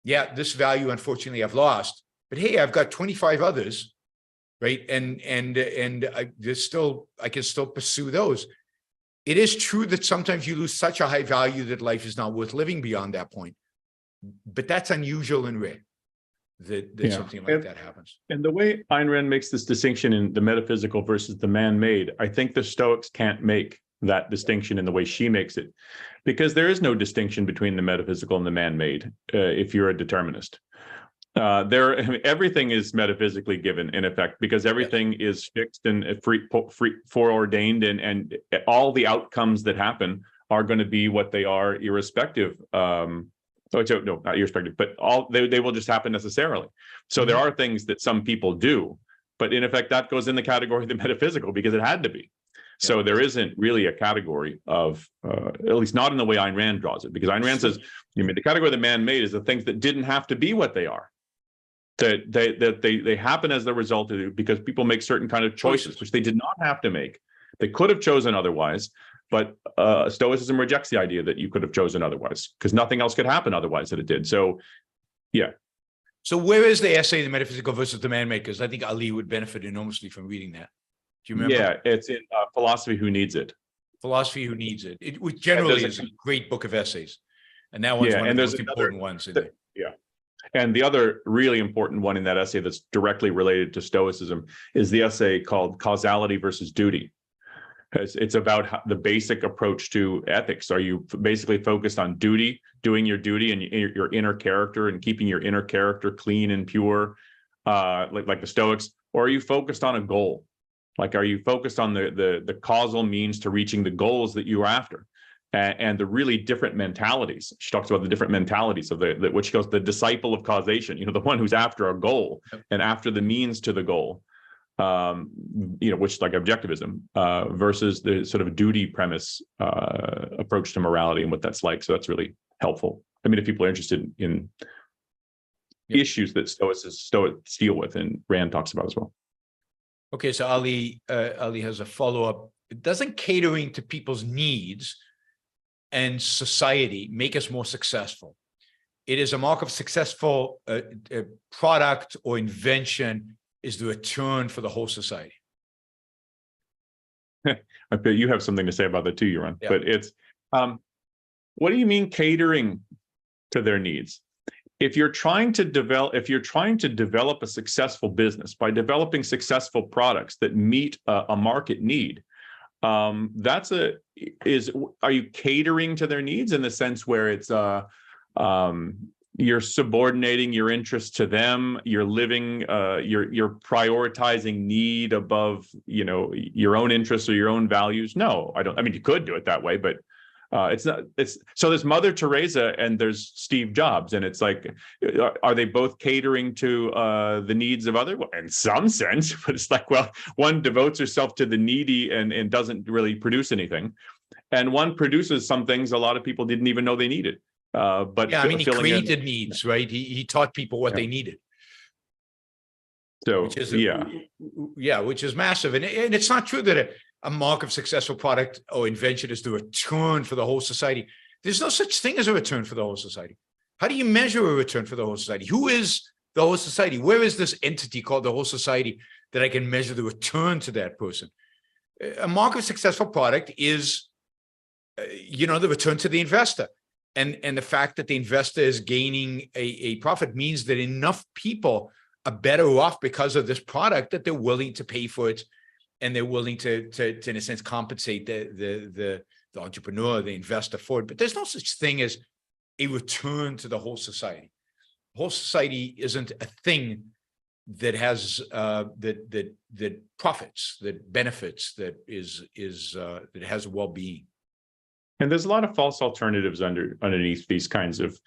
yeah, this value, unfortunately, I've lost, but hey, I've got 25 others. Right. And I can still pursue those. It is true that sometimes you lose such a high value that life is not worth living beyond that point. But that's unusual and rare that something like that happens. And the way Ayn Rand makes this distinction in the metaphysical versus the man-made, I think the Stoics can't make that distinction in the way she makes it, because there is no distinction between the metaphysical and the man-made if you're a determinist. Everything is metaphysically given, in effect, because everything is fixed and foreordained, and all the outcomes that happen are going to be what they are, irrespective. No, not irrespective, but they will just happen necessarily. So there are things that some people do, but in effect, that goes in the category of the metaphysical because it had to be. So there isn't really a category of, at least not in the way Ayn Rand draws it, because Ayn Rand says, the category that man made is the things that didn't have to be what they are. That they happen as the result of it because people make certain kind of choices, which they did not have to make. They could have chosen otherwise, but Stoicism rejects the idea that you could have chosen otherwise because nothing else could happen otherwise that it did. So, yeah. So where is the essay, The Metaphysical versus the Man-Made? Because I think Ali would benefit enormously from reading that. Do you remember? Yeah, it's in Philosophy Who Needs It. Philosophy Who Needs It. It generally is a great book of essays. And that one's one of the most important ones in there. Yeah. And the other really important one in that essay that's directly related to Stoicism is the essay called Causality versus Duty. It's about the basic approach to ethics. Are you basically focused on duty, doing your duty and your inner character and keeping your inner character clean and pure, like the Stoics, or are you focused on a goal? Like, are you focused on the causal means to reaching the goals that you are after? And the really different mentalities. She talks about the different mentalities of which goes the disciple of causation, the one who's after a goal and after the means to the goal, which is like objectivism, versus the sort of duty premise approach to morality and what that's like. So that's really helpful. I mean, if people are interested in issues that Stoics deal with, and Rand talks about as well. Okay, so Ali has a follow-up. Doesn't catering to people's needs and society make us more successful? It is a mark of successful product or invention is the return for the whole society. I bet you have something to say about that too, Yaron. Yeah. But it's, what do you mean catering to their needs? If you're trying to develop a successful business by developing successful products that meet a market need, are you catering to their needs in the sense where it's you're subordinating your interests to them, you're prioritizing need above your own interests or your own values? No, I don't. I mean, you could do it that way, but it's not. So there's Mother Teresa and there's Steve Jobs, and it's like, are they both catering to the needs of others? Well, in some sense, but it's like, well, one devotes herself to the needy and doesn't really produce anything, and one produces some things a lot of people didn't even know they needed. But yeah, I mean, he created needs, right? He taught people what they needed. So which is massive, and it's not true that a mark of successful product or invention is the return for the whole society. There's no such thing as a return for the whole society. How do you measure a return for the whole society? Who is the whole society? Where is this entity called the whole society that I can measure the return to that person? A mark of successful product is, the return to the investor. And the fact that the investor is gaining a profit means that enough people are better off because of this product that they're willing to pay for it. And they're willing to in a sense, compensate the entrepreneur, the investor for it. But there's no such thing as a return to the whole society. The whole society isn't a thing that has that profits, that benefits, that has well-being. And there's a lot of false alternatives underneath these kinds of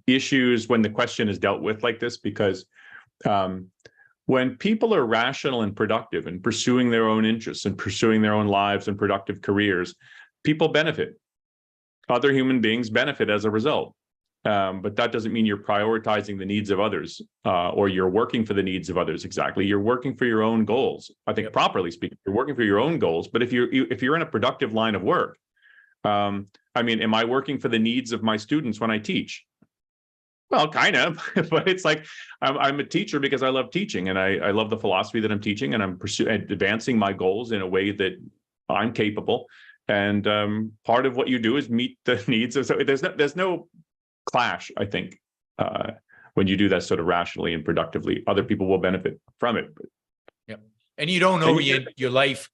issues when the question is dealt with like this, because when people are rational and productive and pursuing their own interests and pursuing their own lives and productive careers, people benefit. Other human beings benefit as a result. But that doesn't mean you're prioritizing the needs of others or you're working for the needs of others. Exactly. You're working for your own goals. I think properly speaking, you're working for your own goals. But if you're in a productive line of work, am I working for the needs of my students when I teach? Well, kind of, but it's like I'm a teacher because I love teaching and I love the philosophy that I'm teaching, and I'm advancing my goals in a way that I'm capable. And part of what you do is meet the needs of. So there's no clash, I think, when you do that sort of rationally and productively. Other people will benefit from it. Yeah, and you don't orient your life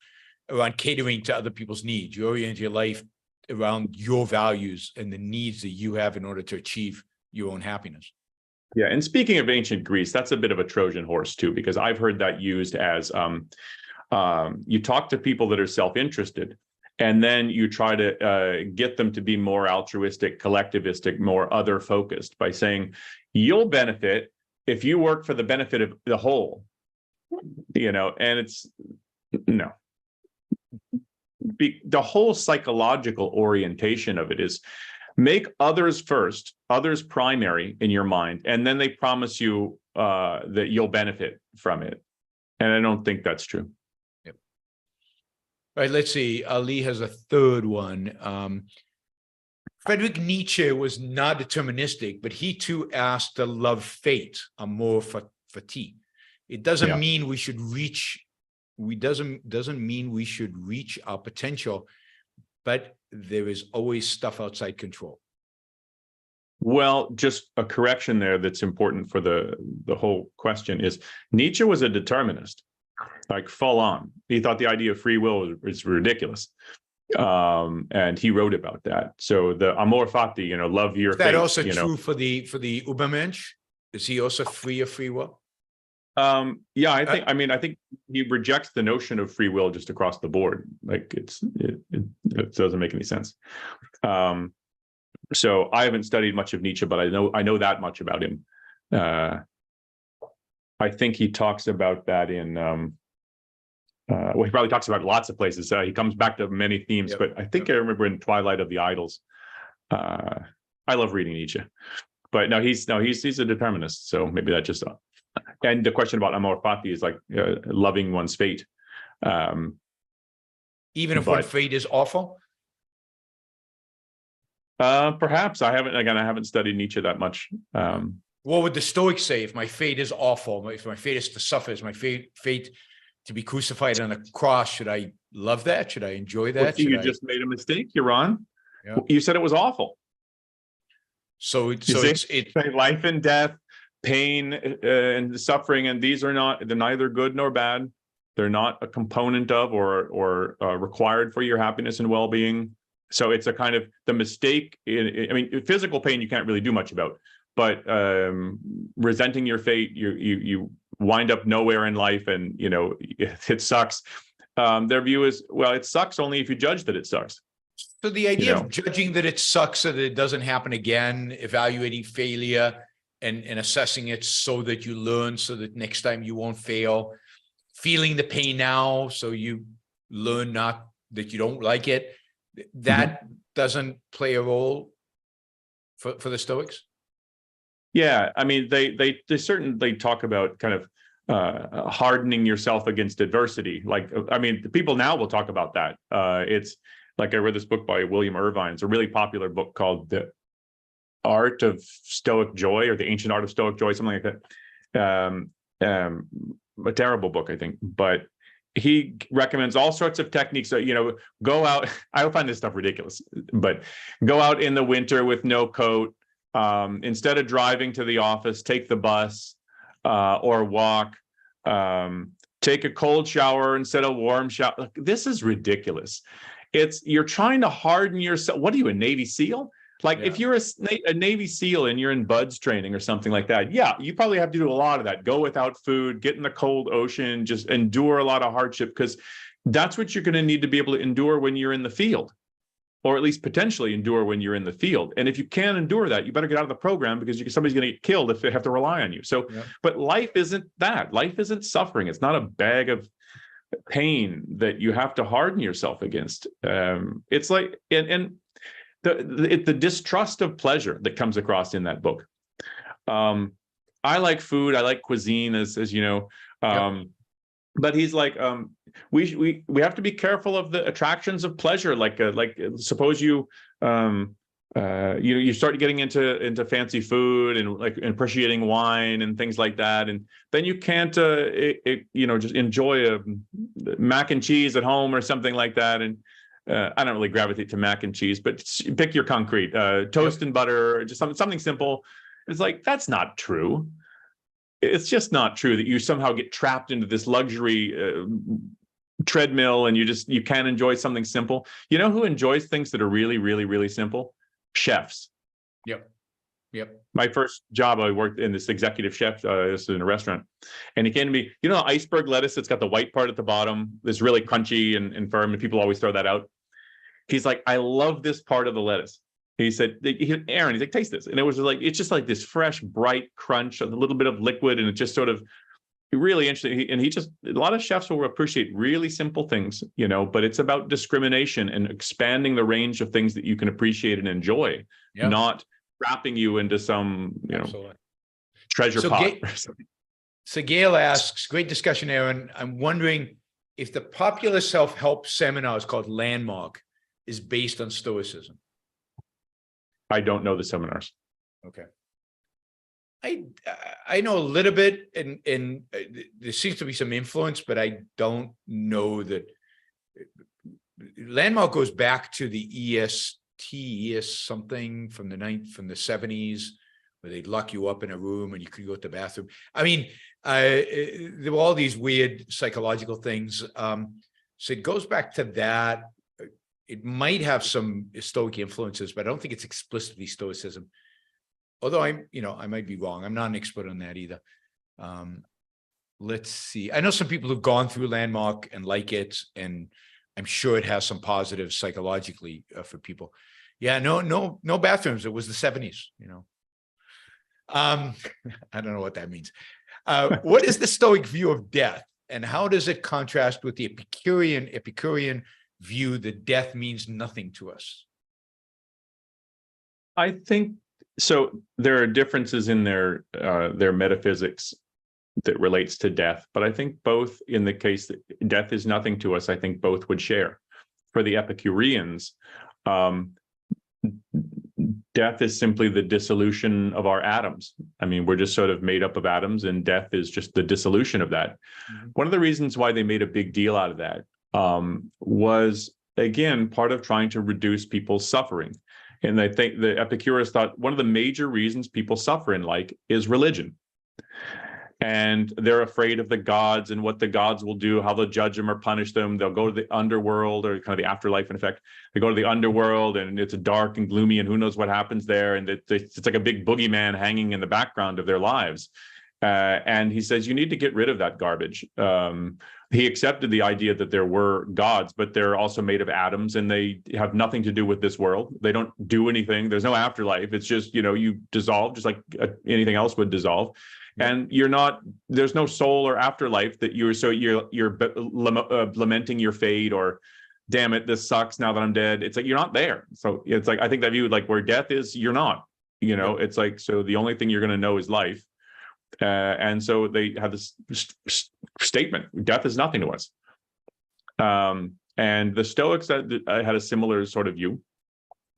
around catering to other people's needs. You orient your life around your values and the needs that you have in order to achieve your own happiness. Yeah, and speaking of ancient Greece, that's a bit of a Trojan horse too, because I've heard that used as you talk to people that are self-interested, and then you try to get them to be more altruistic, collectivistic, more other-focused by saying, you'll benefit if you work for the benefit of the whole, and it's no. the whole psychological orientation of it is make others first, others primary in your mind, and then they promise you that you'll benefit from it. And I don't think that's true. Yep. All right, let's see. Ali has a third one. Friedrich Nietzsche was not deterministic, but he too asked to love fate, Amor Fati. It doesn't mean we should reach. Doesn't mean we should reach our potential, but there is always stuff outside control. Well, just a correction there that's important for the whole question is Nietzsche was a determinist, like full on. He thought the idea of free will was ridiculous. And he wrote about that. So the Amor Fati, love your Is that fate, also true for the Übermensch? Is he also free of free will? Yeah, I think he rejects the notion of free will just across the board. Like it doesn't make any sense. So I haven't studied much of Nietzsche, but I know that much about him. I think he talks about that in well, he probably talks about lots of places. He comes back to many themes, but I think I remember in Twilight of the Idols. I love reading Nietzsche, but no, he's a determinist. So maybe that just. And the question about Amor Fati is like loving one's fate. Even if what fate is awful? Perhaps. I haven't studied Nietzsche that much. What would the Stoics say if my fate is awful? If my fate is to suffer, is my fate to be crucified on a cross? Should I love that? Should I enjoy that? Well, you just made a mistake, Yaron. Yeah. You said it was awful. So it's life and death, pain and suffering, and they're neither good nor bad. They're not a component of or required for your happiness and well-being. So it's a kind of the mistake. I mean, physical pain you can't really do much about, but resenting your fate, you wind up nowhere in life, and it sucks. Their view is, well, it sucks only if you judge that it sucks. So the idea of judging that it sucks so that it doesn't happen again, evaluating failure and assessing it so that you learn, so that next time you won't fail, feeling the pain now so you learn not that you don't like it, that doesn't play a role for the Stoics? Yeah, I mean, they certainly talk about kind of hardening yourself against adversity. Like, I mean, the people now will talk about that. It's like, I read this book by William Irvine. It's a really popular book called The Art of Stoic Joy, or The Ancient Art of Stoic Joy, something like that. A terrible book, I think, but he recommends all sorts of techniques. So, go out. I find this stuff ridiculous, but go out in the winter with no coat. Instead of driving to the office, take the bus or walk. Take a cold shower instead of warm shower. This is ridiculous. You're trying to harden yourself. What are you, a Navy SEAL? Like, if you're a Navy SEAL and you're in BUDS training or something like that, you probably have to do a lot of that. Go without food, get in the cold ocean, just endure a lot of hardship, because that's what you're going to need to be able to endure when you're in the field, or at least potentially endure when you're in the field. And if you can't endure that, you better get out of the program, because somebody's going to get killed if they have to rely on you. So, but life isn't that. Life isn't suffering. It's not a bag of pain that you have to harden yourself against. It's like, and the distrust of pleasure that comes across in that book. I like food. I like cuisine, as you know. But he's like, we have to be careful of the attractions of pleasure. Like suppose you start getting into fancy food and like appreciating wine and things like that, and then you can't just enjoy a mac and cheese at home or something like that. And I don't really gravitate to mac and cheese, but pick your concrete, toast and butter, just something simple. It's like, that's not true. It's just not true that you somehow get trapped into this luxury treadmill and you can't enjoy something simple. You know who enjoys things that are really, really, really simple? Chefs. Yep. My first job, I worked in this executive chef, this is in a restaurant, and he came to me, iceberg lettuce that's got the white part at the bottom, that's really crunchy and firm, and people always throw that out. He's like, I love this part of the lettuce. He said, Aaron, he's like, taste this. And it was like, it's just like this fresh, bright crunch, a little bit of liquid, and it just sort of really interesting. And he just, a lot of chefs will appreciate really simple things, but it's about discrimination and expanding the range of things that you can appreciate and enjoy, not wrapping you into some, treasure pot. So Gail asks, great discussion, Aaron. I'm wondering if the popular self-help seminars called Landmark is based on Stoicism. I don't know the seminars. Okay. I know a little bit, and there seems to be some influence, but I don't know that. Landmark goes back to the ES something from the 70s, where they'd lock you up in a room and you could go to the bathroom. I mean, there were all these weird psychological things. So it goes back to that. It might have some Stoic influences, but I don't think it's explicitly Stoicism. Although I might be wrong. I'm not an expert on that either. Let's see. I know some people who've gone through Landmark and like it, and I'm sure it has some positives psychologically for people. Yeah, no bathrooms. It was the 70s, I don't know what that means. What is the Stoic view of death, and how does it contrast with the Epicurean view that death means nothing to us? I think so. There are differences in their metaphysics that relates to death, but I think both, in the case that death is nothing to us, I think both would share. For the Epicureans, death is simply the dissolution of our atoms. I mean, we're just sort of made up of atoms, and death is just the dissolution of that. Mm-hmm. One of the reasons why they made a big deal out of that was, again, part of trying to reduce people's suffering. And I think the Epicurists thought one of the major reasons people suffer in life is religion. And they're afraid of the gods and what the gods will do, how they'll judge them or punish them. They'll go to the underworld, or kind of the afterlife, in effect. They go to the underworld, and it's dark and gloomy, and who knows what happens there. And it's like a big boogeyman hanging in the background of their lives. And he says, you need to get rid of that garbage. He accepted the idea that there were gods, but they're also made of atoms, and they have nothing to do with this world. They don't do anything. There's no afterlife. It's just, you dissolve just like anything else would dissolve. And there's no soul or afterlife that you're lamenting your fate, or damn it, this sucks now that I'm dead. It's like, you're not there. So it's like, I think that view, like where death is, you're not, it's like, so the only thing you're going to know is life. And so they have this statement, death is nothing to us. And the Stoics had a similar sort of view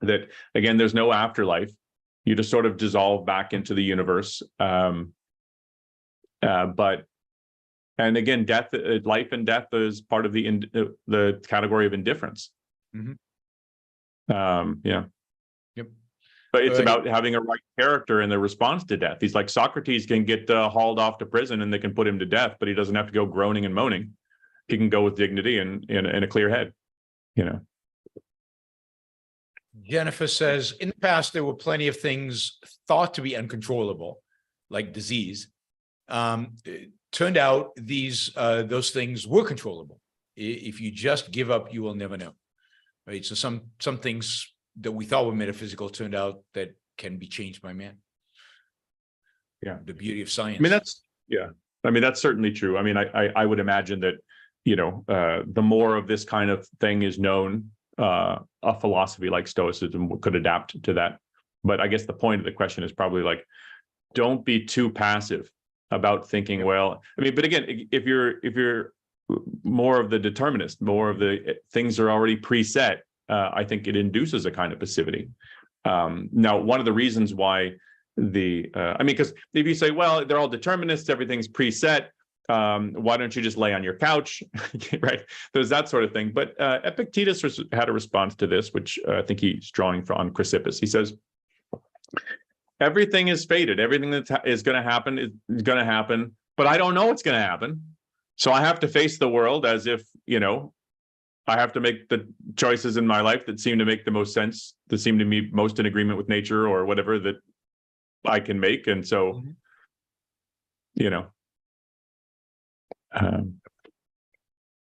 that, again, there's no afterlife. You just sort of dissolve back into the universe. And again, life and death is part of the category of indifference. Mm-hmm. Yep. But it's about having a right character in the response to death. He's like, Socrates can get hauled off to prison and they can put him to death, but he doesn't have to go groaning and moaning. He can go with dignity and in a clear head. Jennifer says, in the past, there were plenty of things thought to be uncontrollable, like disease. It turned out those things were controllable. If you just give up, you will never know. Right. So some things that we thought were metaphysical turned out that can be changed by man. Yeah. The beauty of science. I mean, that's certainly true. I mean, I would imagine that, the more of this kind of thing is known, a philosophy like Stoicism could adapt to that. But I guess the point of the question is probably like, don't be too passive about thinking, well, I mean, but again, if you're more of the determinist, more of the things are already preset, I think it induces a kind of passivity. Now, one of the reasons why because if you say, well, they're all determinists, everything's preset, why don't you just lay on your couch, right? There's that sort of thing. But Epictetus had a response to this, which I think he's drawing on Chrysippus. He says, everything is fated. Everything that is going to happen is going to happen, but I don't know what's going to happen. So I have to face the world as if, I have to make the choices in my life that seem to make the most sense, that seem to be most in agreement with nature or whatever that I can make. And so,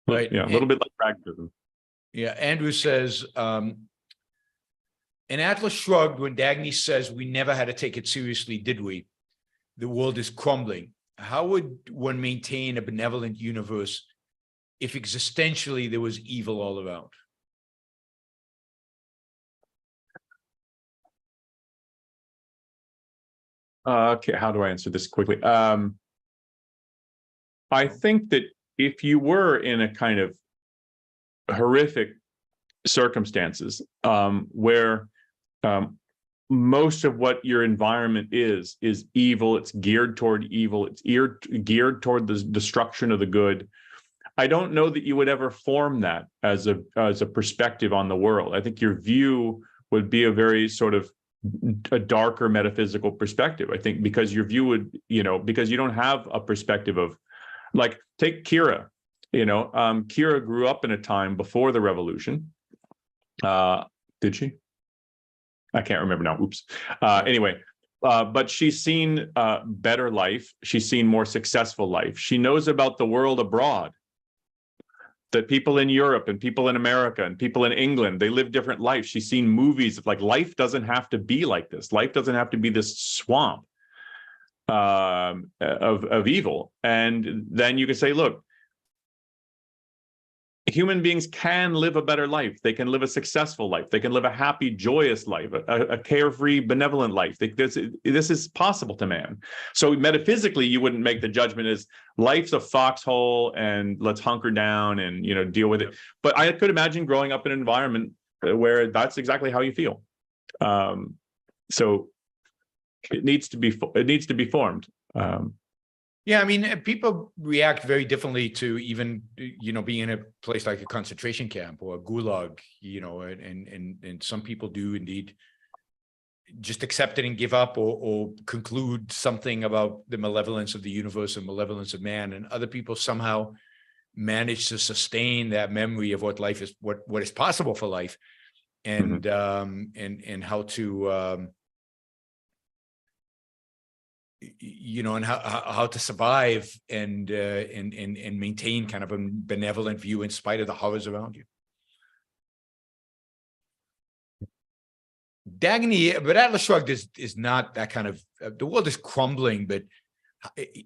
right. Yeah, a little bit like pragmatism. Yeah. Andrew says, in Atlas Shrugged, when Dagny says we never had to take it seriously, did we? The world is crumbling. how would one maintain a benevolent universe if existentially there was evil all around? Okay, how do I answer this quickly? I think that if you were in a kind of horrific circumstances where most of what your environment is evil, it's geared toward evil, it's geared toward the destruction of the good, I don't know that you would ever form that as a perspective on the world. I think your view would be a very sort of a darker metaphysical perspective. I think because your view would, because you don't have a perspective of, like, take Kira. Kira grew up in a time before the revolution. Did she? I can't remember now. Oops. Anyway, but she's seen better life. She's seen more successful life. She knows about the world abroad, that people in Europe and people in America and people in England, they live different lives. She's seen movies of, like, life doesn't have to be like this. Life doesn't have to be this swamp of evil. And then you can say, look, human beings can live a better life. They can live a successful life. They can live a happy, joyous life, a carefree, benevolent life. This is possible to man. So metaphysically, you wouldn't make the judgment as life's a foxhole and let's hunker down and deal with it. But I could imagine growing up in an environment where that's exactly how you feel. So it needs to be formed. Yeah, I mean, people react very differently to even, being in a place like a concentration camp or a gulag, and some people do indeed just accept it and give up or conclude something about the malevolence of the universe and malevolence of man. And other people somehow manage to sustain that memory of what life is, what is possible for life, and and how to and how to survive and maintain kind of a benevolent view in spite of the horrors around you. Dagny, but Atlas Shrugged is not that kind of, the world is crumbling, but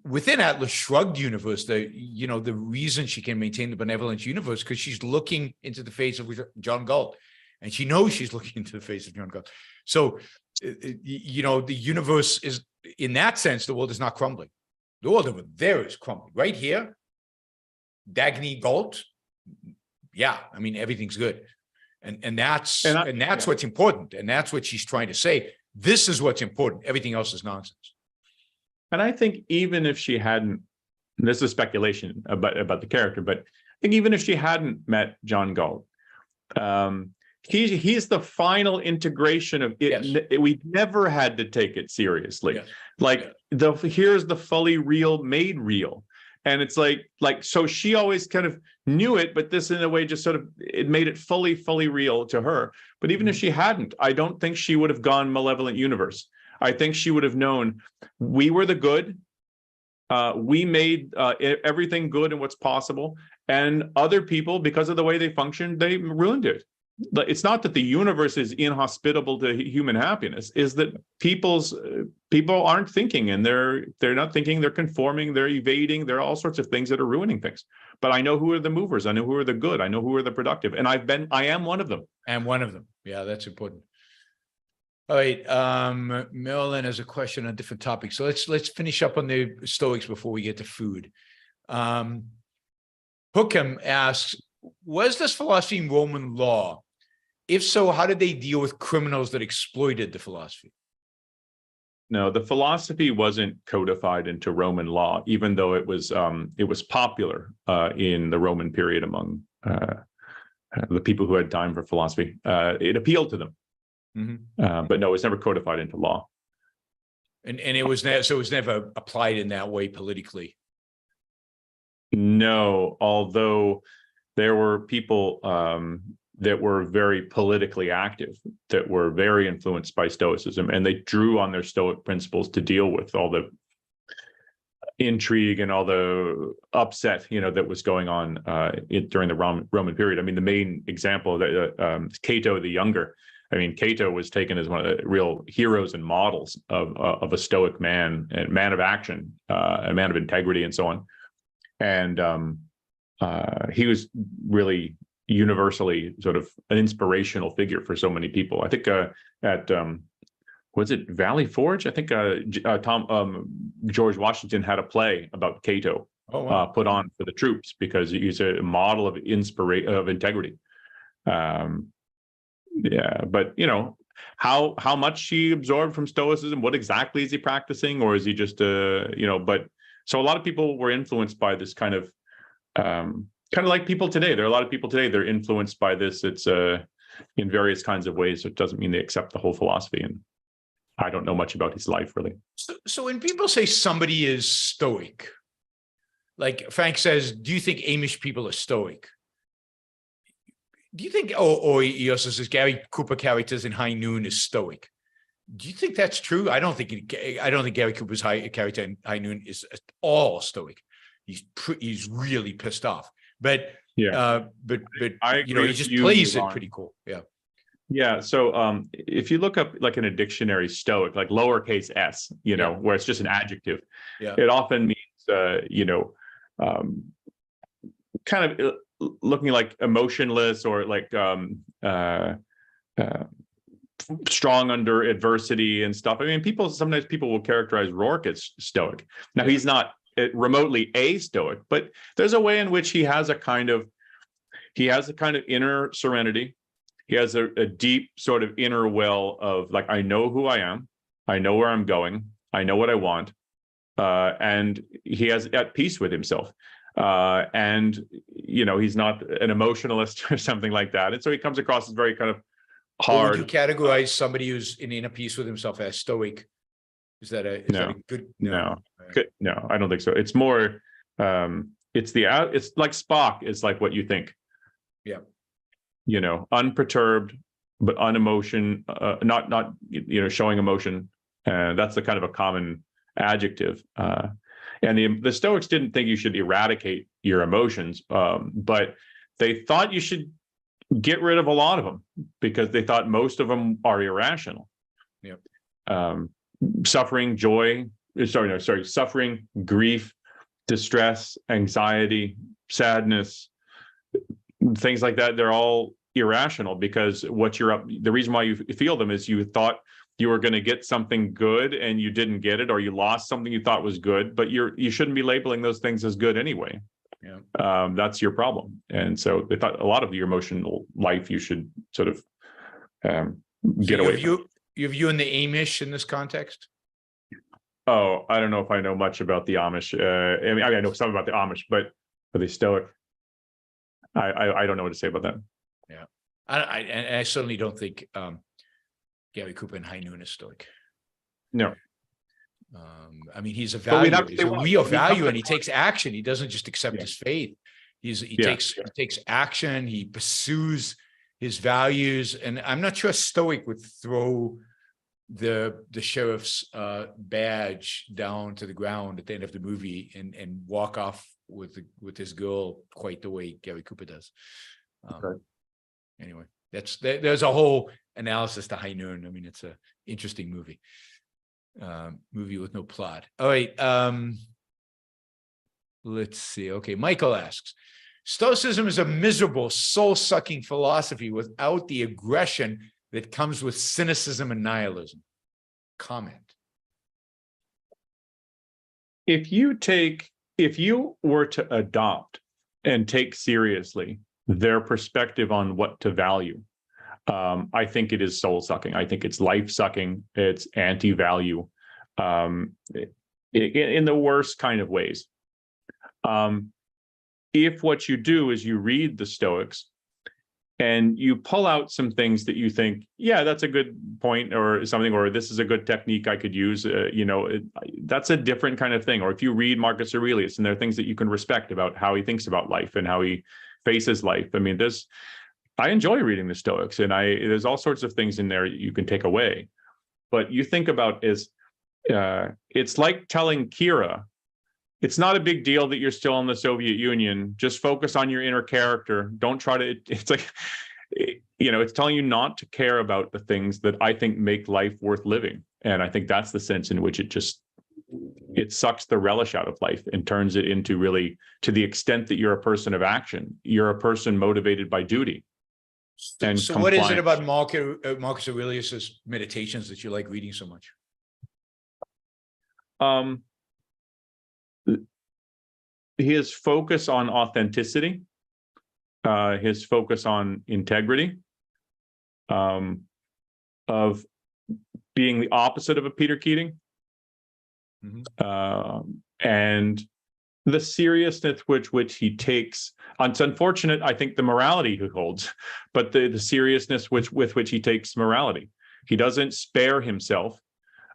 within Atlas Shrugged universe, the reason she can maintain the benevolent universe, because she's looking into the face of John Galt, and she knows she's looking into the face of John Galt. So, the universe is, in that sense, the world is not crumbling. The world over there is crumbling. Right here, Dagny Galt, yeah, I mean, everything's good. And that's what's important. And that's what she's trying to say. This is what's important. Everything else is nonsense. And I think even if she hadn't, and this is speculation about the character, but I think even if she hadn't met John Galt, he's the final integration of it. Yes. We never had to take it seriously. Yes. Like, here's the fully real made real. And it's like, so she always kind of knew it, but this in a way just sort of, it made it fully real to her. But even if she hadn't, I don't think she would have gone malevolent universe. I think she would have known we were the good. We made everything good and what's possible. And other people, because of the way they functioned, they ruined it. It's not that the universe is inhospitable to human happiness, is that people aren't thinking, and they're not thinking, they're conforming, they're evading, there are all sorts of things that are ruining things. But I know who are the movers, I know who are the good, I know who are the productive, and I am one of them. Yeah, that's important. All right, Marilyn has a question on a different topic. So let's finish up on the Stoics before we get to food. Hookham asks, was this philosophy in Roman law? If so, how did they deal with criminals that exploited the philosophy? No, the philosophy wasn't codified into Roman law, even though it was popular in the Roman period among the people who had time for philosophy. It appealed to them, but no, it was never codified into law. And it was never applied in that way politically. No, although there were people that were very politically active, that were very influenced by Stoicism, and they drew on their Stoic principles to deal with all the intrigue and all the upset, that was going on during the Roman period. I mean, the main example that Cato the Younger, I mean, Cato was taken as one of the real heroes and models of a Stoic man, and man of action, a man of integrity, and so on. And he was really universally sort of an inspirational figure for so many people. I think at was it Valley Forge? I think George Washington had a play about Cato put on for the troops because he's a model of integrity. Yeah, but how much he absorbed from Stoicism, what exactly is he practicing, or is he just but so a lot of people were influenced by this kind of like people today. There are a lot of people today, they're influenced by this. It's in various kinds of ways. So it doesn't mean they accept the whole philosophy. And I don't know much about his life, really. So when people say somebody is Stoic, like Frank says, do you think Amish people are Stoic? Do you think, or he also says Gary Cooper characters in High Noon is Stoic. Do you think that's true? I don't think Gary Cooper's character in High Noon is at all Stoic. He's really pissed off. But yeah, but he just plays it pretty cool. Yeah. Yeah. So if you look up like in a dictionary, Stoic, like lowercase s, where it's just an adjective, it often means kind of looking like emotionless or like strong under adversity and stuff. I mean, sometimes people will characterize Rourke as Stoic. Now he's not remotely a Stoic, but there's a way in which he has a kind of inner serenity. He has a deep sort of inner well of like, I know who I am, I know where I'm going, I know what I want, and he has at peace with himself. And he's not an emotionalist or something like that, and so he comes across as very kind of hard. Would you categorize somebody who's in inner peace with himself as Stoic? Is that a good? No, I don't think so. It's more, it's like Spock. It's like what you think. Yeah. Unperturbed, but unemotion, not showing emotion. That's the kind of a common adjective. And the Stoics didn't think you should eradicate your emotions, but they thought you should get rid of a lot of them because they thought most of them are irrational. Yeah. Suffering, suffering, grief, distress, anxiety, sadness, things like that. They're all irrational because the reason why you feel them is you thought you were going to get something good and you didn't get it, or you lost something you thought was good, but you shouldn't be labeling those things as good anyway. Yeah. That's your problem. And so they thought a lot of your emotional life you should sort of get away from. You're viewing the Amish in this context? Oh, I don't know if I know much about the Amish. I know some about the Amish, but are they Stoic? I don't know what to say about that. Yeah, I certainly don't think Gary Cooper in High Noon is Stoic. No. I mean, he's a value. He's a real value, and he takes action. He doesn't just accept his faith. He takes action. He pursues his values, and I'm not sure a Stoic would throw the sheriff's badge down to the ground at the end of the movie and walk off with his girl quite the way Gary Cooper does. Anyway, there's a whole analysis to High Noon. I mean, it's an interesting movie with no plot. All right. Let's see. Okay. Michael asks, Stoicism is a miserable, soul-sucking philosophy without the aggression that comes with cynicism and nihilism. Comment. If you were to adopt and take seriously their perspective on what to value, I think it is soul-sucking. I think it's life-sucking. It's anti-value in the worst kind of ways. If what you do is you read the Stoics and you pull out some things that you think, yeah, that's a good point or something, or this is a good technique I could use, that's a different kind of thing. Or if you read Marcus Aurelius and there are things that you can respect about how he thinks about life and how he faces life. I mean, I enjoy reading the Stoics, and there's all sorts of things in there you can take away. But you think about it's like telling Kira, it's not a big deal that you're still in the Soviet Union. Just focus on your inner character. Don't try to, it's like, it's telling you not to care about the things that I think make life worth living. And I think that's the sense in which it sucks the relish out of life and turns it into, really, to the extent that you're a person of action, you're a person motivated by duty. And so what is it about Marcus Aurelius's meditations that you like reading so much? His focus on authenticity, his focus on integrity, of being the opposite of a Peter Keating, and the seriousness which he takes. It's unfortunate, I think, the morality he holds, but the seriousness with which he takes morality. He doesn't spare himself.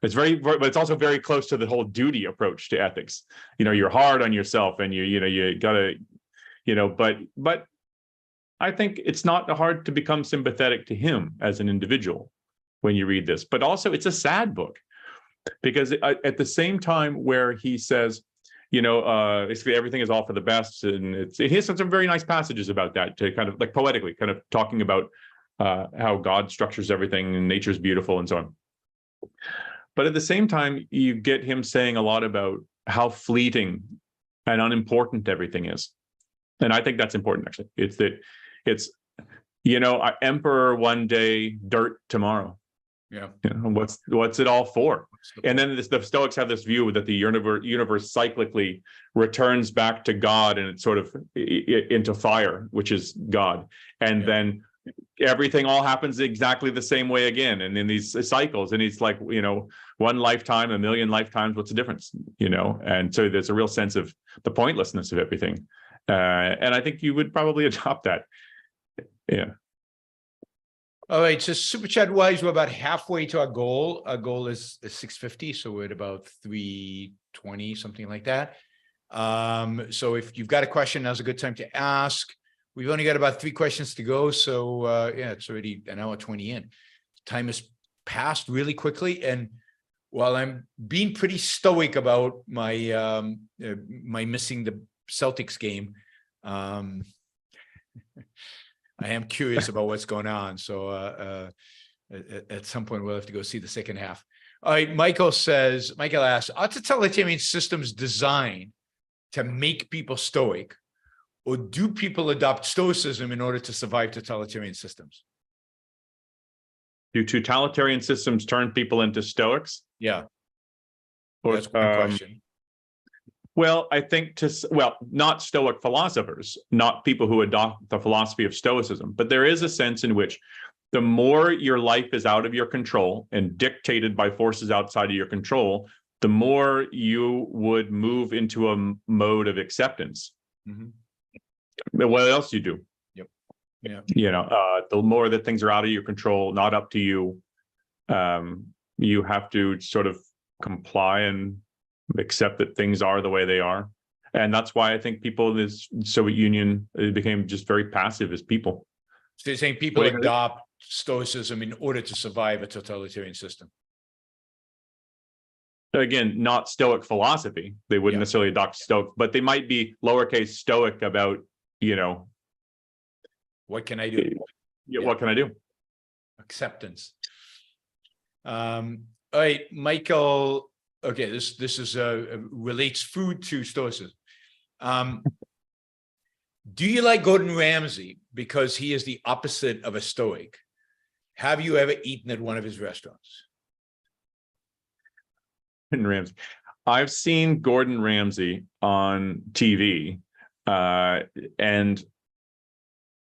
But it's also very close to the whole duty approach to ethics. You're hard on yourself, and you gotta, but I think it's not hard to become sympathetic to him as an individual when you read this. But also, it's a sad book, because at the same time where he says, basically everything is all for the best, and he has some very nice passages about that, to kind of like poetically kind of talking about how God structures everything and nature's beautiful and so on. But at the same time, you get him saying a lot about how fleeting and unimportant everything is. And I think that's important, actually. It's emperor one day, dirt tomorrow. Yeah. What's it all for? And then the Stoics have this view that the universe cyclically returns back to God, and it's sort of into fire, which is God. And then everything all happens exactly the same way again, and in these cycles. And it's like, one lifetime, a million lifetimes, what's the difference? And so there's a real sense of the pointlessness of everything. And I think you would probably adopt that. Yeah. All right, so super chat wise, we're about halfway to our goal. Our goal is 650, so we're at about 320, something like that. So if you've got a question, now's a good time to ask. We've only got about 3 questions to go, so it's already an hour 20 in. Time has passed really quickly, and while I'm being pretty stoic about my my missing the Celtics game, I am curious about what's going on. So at some point, we'll have to go see the second half. All right, Michael asks, are totalitarian systems designed to make people stoic, or do people adopt stoicism in order to survive totalitarian systems? Do totalitarian systems turn people into stoics? Yeah. That's one question. Well, I think not Stoic philosophers, not people who adopt the philosophy of Stoicism, but there is a sense in which the more your life is out of your control and dictated by forces outside of your control, the more you would move into a mode of acceptance. What else you do? Yep. Yeah. The more that things are out of your control, not up to you, you have to sort of comply and accept that things are the way they are. And that's why I think people in this Soviet Union became just very passive as people. So you're saying people adopt stoicism in order to survive a totalitarian system? Again, not Stoic philosophy. They wouldn't necessarily adopt Stoic, but they might be lowercase Stoic about, what can I do? What can I do? Acceptance. All right, Michael. Okay, this is relates food to stoicism. Do you like Gordon Ramsay because he is the opposite of a stoic? Have you ever eaten at one of his restaurants? Gordon Ramsay. I've seen Gordon Ramsay on TV, and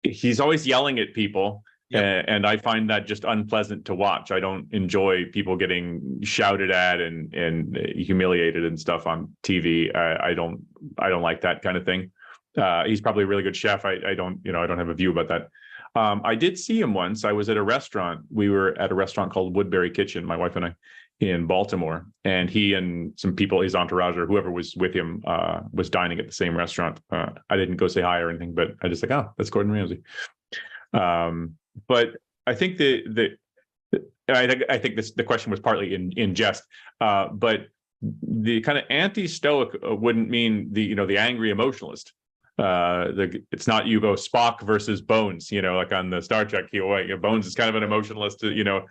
he's always yelling at people. And I find that just unpleasant to watch. I don't enjoy people getting shouted at and humiliated and stuff on TV. I don't like that kind of thing. He's probably a really good chef. I don't have a view about that. I did see him once. I was at a restaurant. We were at a restaurant called Woodbury Kitchen, my wife and I, in Baltimore. And he and some people, his entourage or whoever was with him, was dining at the same restaurant. I didn't go say hi or anything, but I just like, oh, that's Gordon Ramsay. But I think the question was partly in jest, but the kind of anti-Stoic wouldn't mean the angry emotionalist. It's not you go Spock versus Bones, like on the Star Trek. Bones is kind of an emotionalist, and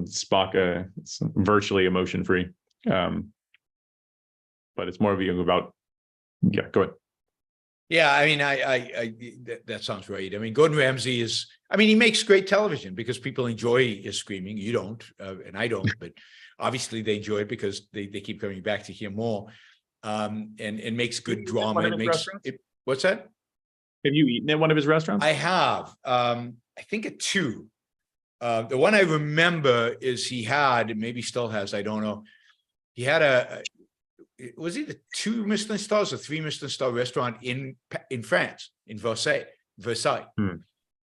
Spock it's virtually emotion free. But it's more of about, yeah, go ahead. Yeah, I mean, that sounds right. I mean, Gordon Ramsay he makes great television because people enjoy his screaming. You don't, and I don't, but obviously they enjoy it because they keep coming back to hear more. And makes good drama. What's that? Have you eaten at one of his restaurants? I have. I think at two. The one I remember is he had, maybe still has, I don't know. He had was either 2 Michelin stars or 3 Michelin star restaurant in France, in Versailles.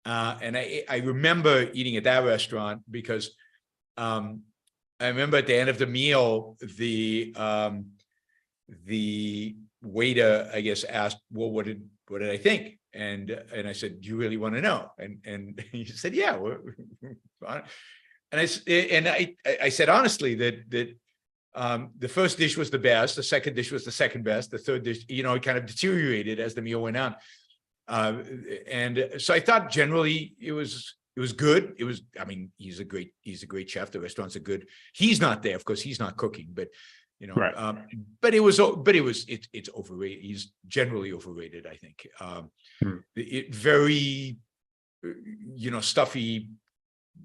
And I remember eating at that restaurant because I remember at the end of the meal, the waiter, I guess, asked, well, what did I think? And I said, do you really want to know? And he said, yeah. And I said honestly that the first dish was the best, the second dish was the second best, the third dish, it kind of deteriorated as the meal went on. And so I thought generally it was good. He's a great chef. The restaurants are good. He's not there, of course, he's not cooking, but right. But it's overrated. He's generally overrated, I think. Very, stuffy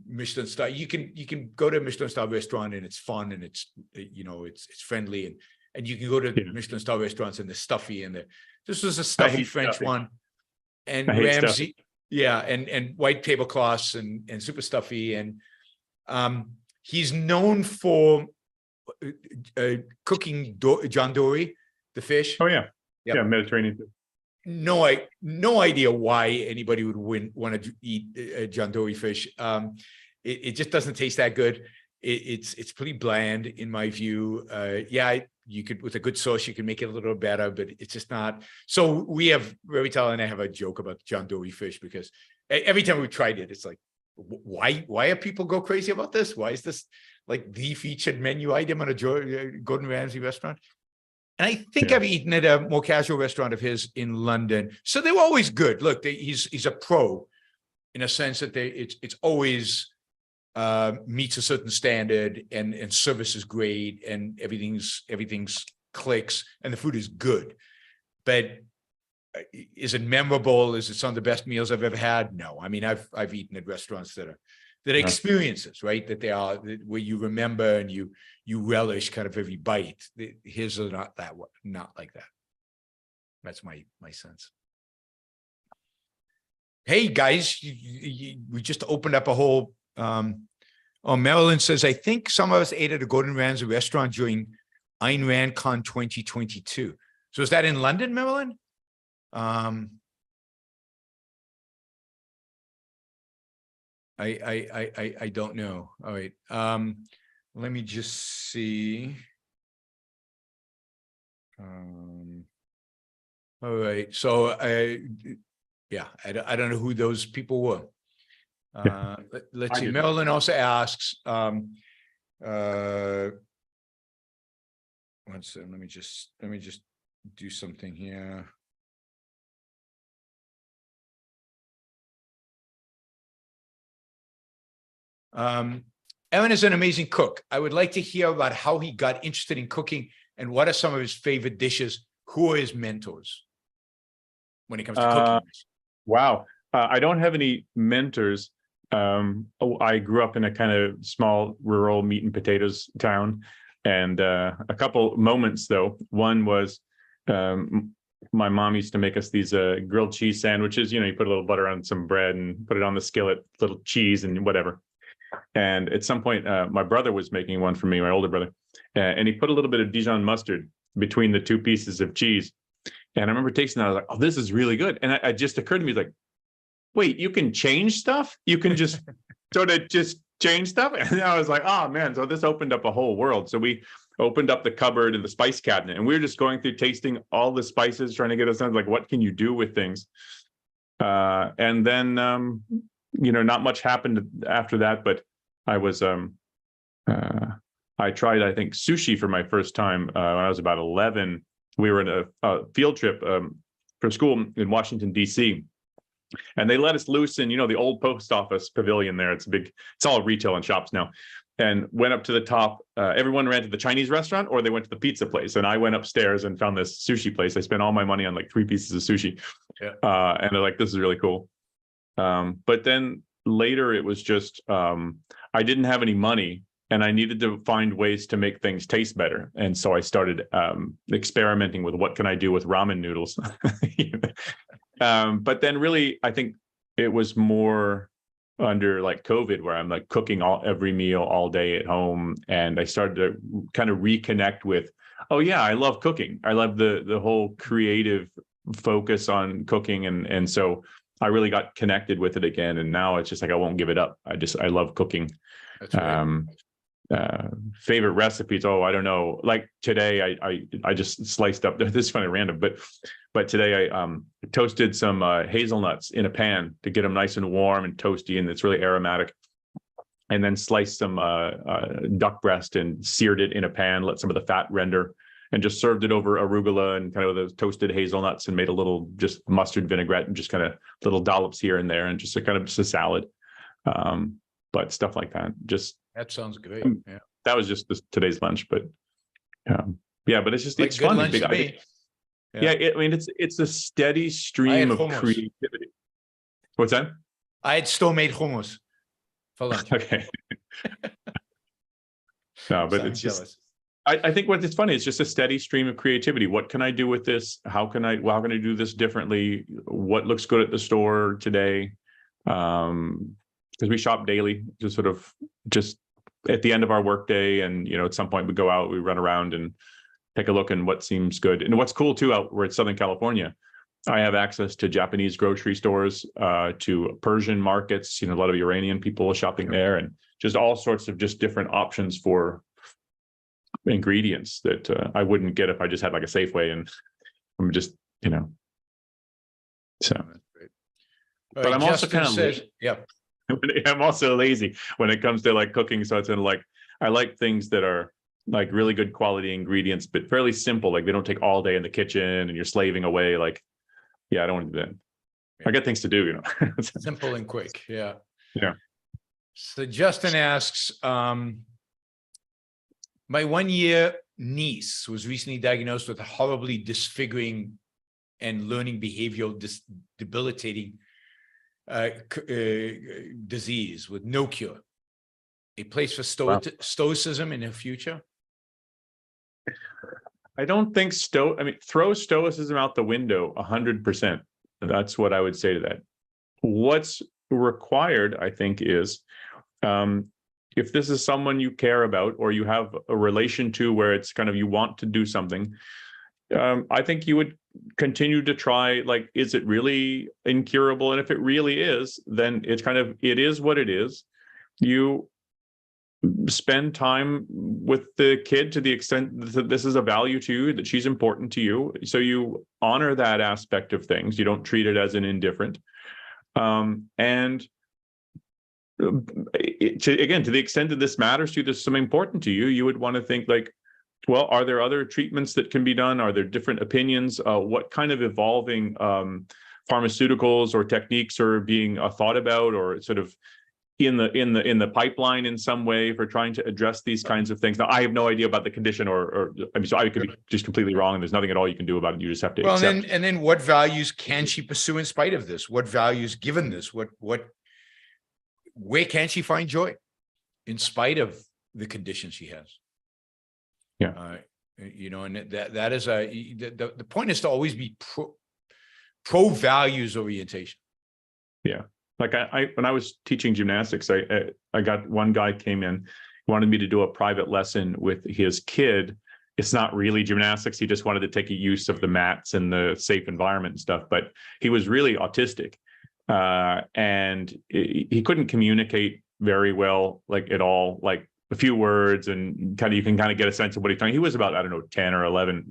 Michelin star. You can go to a Michelin star restaurant and it's fun and it's friendly, and you can go to Michelin star restaurants and they're stuffy, and this was a stuffy French one. And Ramsay, and white tablecloths and super stuffy, and he's known for cooking John Dory, the fish. Oh yeah, Yep. yeah, Mediterranean. No idea why anybody would want to eat John Dory fish. It just doesn't taste that good. It's pretty bland in my view. You could, with a good sauce, you can make it a little better, but it's just not. So Ravital and I have a joke about John Dory fish, because every time we tried it, it's like, why are people go crazy about this? Why is this like the featured menu item on a Gordon Ramsay restaurant? And I think I've eaten at a more casual restaurant of his in London. So they were always good. Look, he's a pro in a sense that it's always meets a certain standard, and service is great, and everything's clicks, and the food is good. But is it memorable? Is it some of the best meals I've ever had? No. I mean, I've eaten at restaurants that are experiences, right? That they are where you remember and you relish kind of every bite. His are not like that. That's my sense. Hey guys, we just opened up a whole. Marilyn says, I think some of us ate at a Gordon Ramsay restaurant during Ayn Rand Con 2022. So is that in London, Marilyn? I don't know. All right. Let me just see. All right. So I don't know who those people were. Let's see. Marilyn also asks, one second, let me just do something here. Aaron is an amazing cook. I would like to hear about how he got interested in cooking and what are some of his favorite dishes. Who are his mentors when it comes to cooking? Wow. I don't have any mentors. I grew up in a kind of small rural meat and potatoes town, and a couple moments though. One was my mom used to make us these grilled cheese sandwiches. You put a little butter on some bread and put it on the skillet, little cheese and whatever. And at some point, my brother was making one for me, my older brother, and he put a little bit of Dijon mustard between the two pieces of cheese. And I remember tasting that. I was like, oh, this is really good. And it just occurred to me, like, wait, you can change stuff? You can just sort of just change stuff? And I was like, oh, man. So this opened up a whole world. So we opened up the cupboard and the spice cabinet, and we were just going through tasting all the spices, trying to get a sense like, what can you do with things? And then, not much happened after that, but I was, I tried, I think, sushi for my first time when I was about 11. We were in a field trip for school in Washington, D.C. And they let us loose in, the old post office pavilion there. It's all retail and shops now. And went up to the top. Everyone ran to the Chinese restaurant or they went to the pizza place. And I went upstairs and found this sushi place. I spent all my money on like 3 pieces of sushi. Yeah. And they're like, this is really cool. But then later it was just, I didn't have any money and I needed to find ways to make things taste better. And so I started experimenting with what can I do with ramen noodles. But then really, I think it was more under like COVID where I'm like cooking every meal all day at home. And I started to kind of reconnect with, oh yeah, I love cooking. I love the whole creative focus on cooking. And so I really got connected with it again. And now it's just like, I won't give it up. I love cooking. That's right. Favorite recipes. Oh, I don't know. Like today, I just sliced up. This is kind of random, but today I toasted some hazelnuts in a pan to get them nice and warm and toasty, and it's really aromatic. And then sliced some duck breast and seared it in a pan, let some of the fat render, and just served it over arugula and kind of those toasted hazelnuts, and made a little just mustard vinaigrette and just kind of little dollops here and there, and just a salad. But stuff like that, That sounds great. Yeah. That was just today's lunch, but yeah, but it's just, Like it's good fun. lunch to me. Yeah, I mean, it's a steady stream of hummus. creativity. What's that? I had still made hummus for lunch. Okay. No, but So I'm it's just, jealous. I think what it's funny, it's just a steady stream of creativity. What can I do with this? How can I do this differently? What looks good at the store today? Because we shop daily, just at the end of our workday, and at some point we go out, we run around and take a look and what seems good. And what's cool too, out where it's Southern California, I have access to Japanese grocery stores, to Persian markets. A lot of Iranian people shopping there, and just all sorts of just different options for ingredients that I wouldn't get if I just had like a Safeway, and I'm just so. All But right, I'm also Justin kind of says, yeah. I'm also lazy when it comes to like cooking. So it's like, I like things that are like really good quality ingredients, but fairly simple. Like they don't take all day in the kitchen and you're slaving away. Like, yeah, I don't want to do that. I got things to do, Simple and quick. Yeah. Yeah. So Justin asks, my 1-year niece was recently diagnosed with a horribly disfiguring and learning behavioral debilitating disease with no cure. A place for stoicism in her future? I don't think throw stoicism out the window 100%. That's what I would say to that. What's required, I think, is if this is someone you care about or you have a relation to where it's kind of you want to do something, I think you would continue to try, like, is it really incurable? And if it really is, then it is what it is. You spend time with the kid to the extent that this is a value to you, that she's important to you. So you honor that aspect of things. You don't treat it as an indifferent. And again, to the extent that this matters to you, there's something important to you, you would want to think like, well, are there other treatments that can be done? Are there different opinions? What kind of evolving pharmaceuticals or techniques are being thought about, or sort of in the pipeline in some way for trying to address these kinds of things? Now, I have no idea about the condition, so I could be just completely wrong, and there's nothing at all you can do about it. You just have to accept. And then what values can she pursue in spite of this? What values, given this, where can she find joy in spite of the condition she has? Yeah. And that is the point is to always be pro values orientation. Yeah. Like when I was teaching gymnastics, I got one guy came in, wanted me to do a private lesson with his kid. It's not really gymnastics. He just wanted to take a use of the mats and the safe environment and stuff, but he was really autistic. And he couldn't communicate very well, like at all, like a few words, and you can get a sense of what he's talking. He was about, 10 or 11,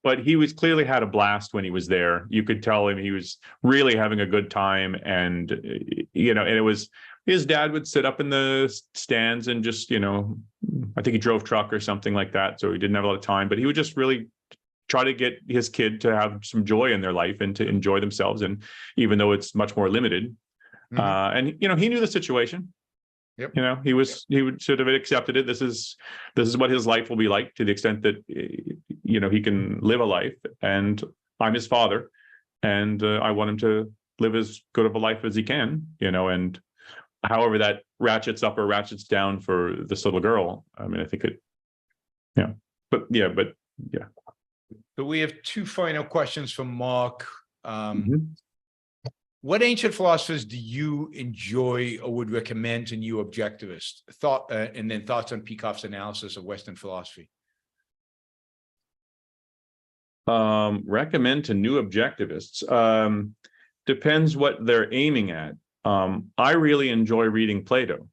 but he was clearly had a blast when he was there. You could tell him he was really having a good time. And, and it was, his dad would sit up in the stands and just, I think he drove truck or something like that. So he didn't have a lot of time, but he would just really try to get his kid to have some joy in their life and to enjoy themselves. And even though it's much more limited, and he knew the situation. Yep. He would sort of accepted it. This is what his life will be like, to the extent that he can live a life, and I'm his father, and I want him to live as good of a life as he can, and however that ratchets up or ratchets down for this little girl. I mean, I think it, but yeah. So we have two final questions from Mark. What ancient philosophers do you enjoy or would recommend to new objectivists? And then thoughts on Peikoff's analysis of Western philosophy. Recommend to new objectivists. Depends what they're aiming at. I really enjoy reading Plato.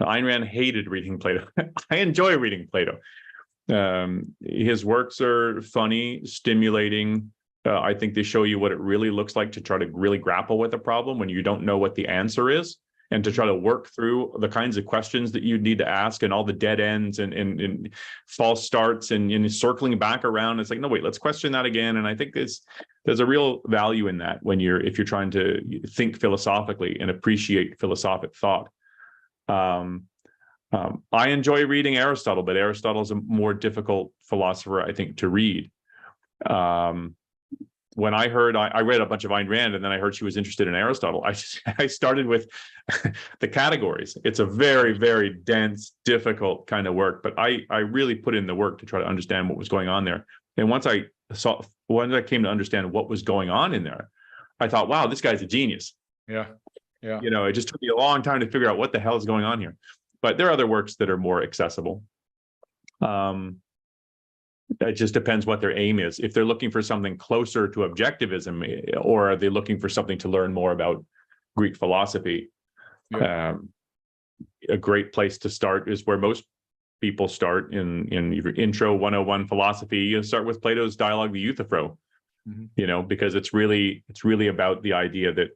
Ayn Rand hated reading Plato. I enjoy reading Plato. His works are funny, stimulating. I think they show you what it really looks like to try to really grapple with a problem when you don't know what the answer is, and to try to work through the kinds of questions that you need to ask, and all the dead ends and false starts and circling back around. It's like, no, wait, let's question that again. And I think there's a real value in that if you're trying to think philosophically and appreciate philosophic thought. I enjoy reading Aristotle, but Aristotle's a more difficult philosopher, I think, to read. When I read a bunch of Ayn Rand, and then I heard she was interested in Aristotle, I started with the categories. It's a very, very dense, difficult kind of work, but I really put in the work to try to understand what was going on there. And once I came to understand what was going on in there, I thought, wow, this guy's a genius. Yeah. It just took me a long time to figure out what the hell is going on here. But there are other works that are more accessible. It just depends what their aim is. If they're looking for something closer to objectivism, or are they looking for something to learn more about Greek philosophy? A great place to start is where most people start in your intro 101 philosophy. You start with Plato's Dialogue, the Euthyphro, because it's really about the idea that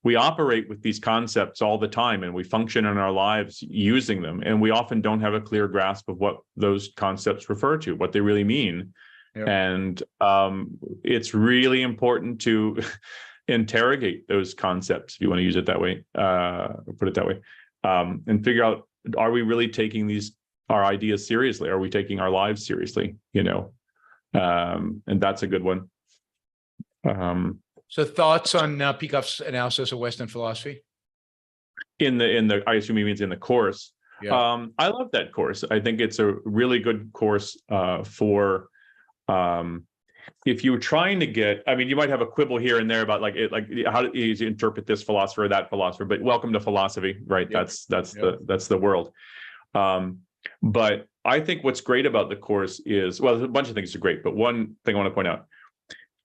we operate with these concepts all the time, and we function in our lives using them. And we often don't have a clear grasp of what those concepts refer to, what they really mean. Yep. And it's really important to interrogate those concepts, if you want to use it that way, put it that way, and figure out, are we really taking our ideas seriously? Are we taking our lives seriously? And that's a good one. So thoughts on Peikoff's analysis of Western philosophy? In the I assume he means in the course. Yeah. I love that course. I think it's a really good course for if you're trying to get. I mean, you might have a quibble here and there about how do you interpret this philosopher or that philosopher. But welcome to philosophy, right? Yep. That's the world. But I think what's great about the course is, well, there's a bunch of things are great, but one thing I want to point out.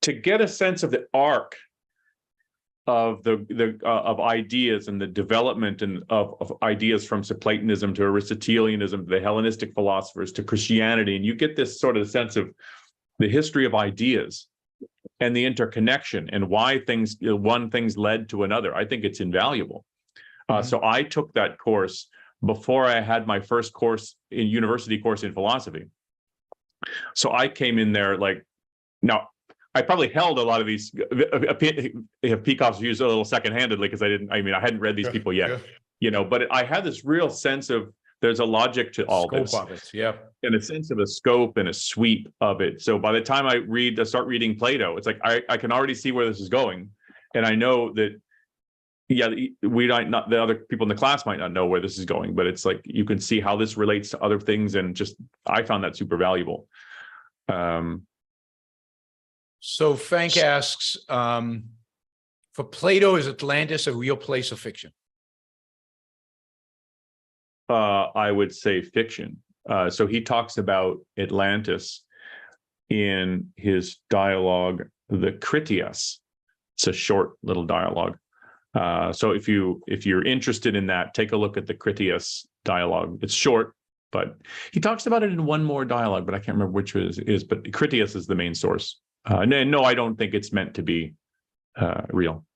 To get a sense of the arc of of ideas and the development of ideas from Platonism to Aristotelianism to the Hellenistic philosophers to Christianity, and you get this sort of sense of the history of ideas and the interconnection and why one thing's led to another. I think it's invaluable. So I took that course before I had my first university course in philosophy. So I came in there now. I probably held a lot of these Peikoff's views a little second-handedly, because I hadn't read these people yet, but I had this real sense of there's a logic to all this, of it, yeah, and a sense of a scope and a sweep of it. So by the time I start reading Plato, it's like I can already see where this is going, and I know that the other people in the class might not know where this is going, but it's like you can see how this relates to other things, and I found that super valuable. So Frank asks, for Plato, is Atlantis a real place of fiction? I would say fiction. So he talks about Atlantis in his dialogue, the Critias. It's a short little dialogue. So if you're interested in that, take a look at the Critias dialogue. It's short, but he talks about it in one more dialogue, but I can't remember which is, but Critias is the main source. No, I don't think it's meant to be real.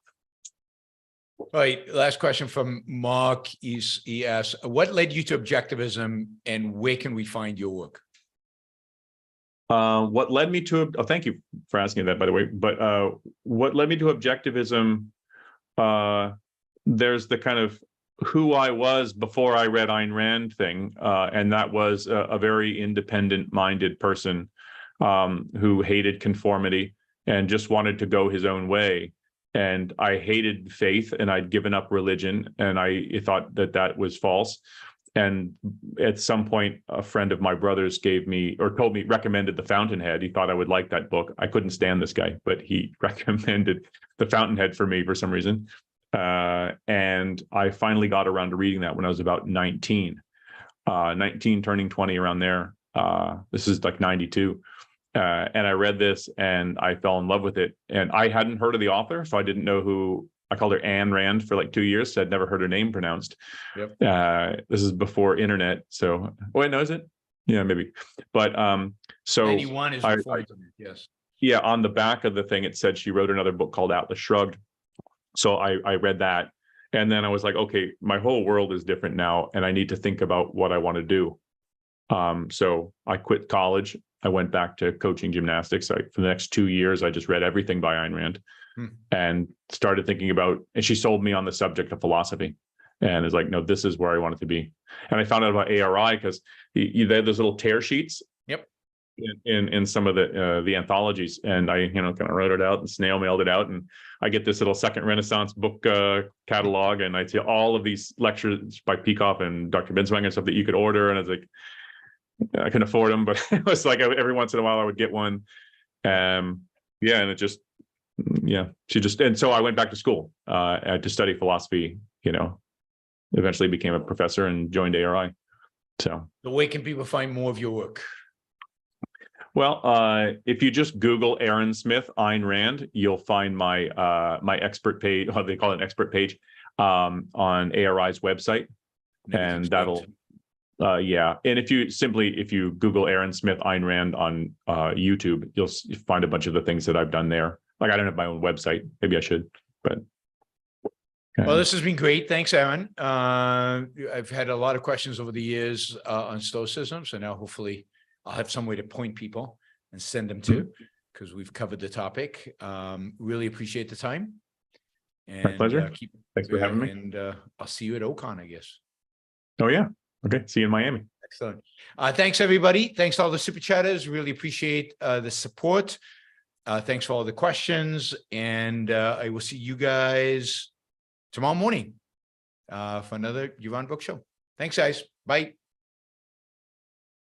All right. Last question from Mark. He asks, what led you to objectivism, and where can we find your work? What led me to, oh, thank you for asking that, by the way, but what led me to objectivism, there's the kind of who I was before I read Ayn Rand thing, and that was a very independent-minded person who hated conformity and just wanted to go his own way. And I hated faith, and I'd given up religion, and I thought that that was false. And at some point, a friend of my brother's gave me, or told me, recommended The Fountainhead. He thought I would like that book. I couldn't stand this guy, but he recommended The Fountainhead for me for some reason. And I finally got around to reading that when I was about 19, turning 20, around there. This is like 92. And I read this and I fell in love with it. And I hadn't heard of the author, so I didn't know who. I called her Ayn Rand for like 2 years, so I'd never heard her name pronounced. Yep. This is before internet, so wait, no, is it? Yeah, maybe. But so 91 is before internet, yes. Yeah, on the back of the thing it said she wrote another book called Atlas Shrugged. So I read that, and then I was like, okay, my whole world is different now, and I need to think about what I want to do. So I quit college. I went back to coaching gymnastics. For the next 2 years, I just read everything by Ayn Rand and started thinking about, and she sold me on the subject of philosophy. And it's like, no, this is where I want it to be. And I found out about ARI because they had those little tear sheets. Yep. In some of the anthologies, and I kind of wrote it out and snail mailed it out, and I get this little Second Renaissance book catalog, and I see all of these lectures by Peikoff and Dr. Binswanger and stuff that you could order, and I was like, I couldn't afford them, but it was like every once in a while I would get one. And it just, and so I went back to school to study philosophy. Eventually became a professor and joined ARI. So where can people find more of your work? Well, if you just Google Aaron Smith, Ayn Rand, you'll find my my expert page, how they call it, an expert page, on ARI's website. And that'll, and if you Google Aaron Smith, Ayn Rand on YouTube, you'll find a bunch of the things that I've done there. Like, I don't have my own website. Maybe I should, but. Well, this has been great. Thanks, Aaron. I've had a lot of questions over the years on Stoicism. So now hopefully I'll have some way to point people and send them to, because we've covered the topic. Really appreciate the time. And, my pleasure. Thanks for having me. And I'll see you at Ocon, I guess. Oh, yeah. Okay. See you in Miami. Excellent. Thanks, everybody. Thanks to all the super chatters. Really appreciate the support. Thanks for all the questions. And I will see you guys tomorrow morning for another Yaron Book Show. Thanks, guys. Bye.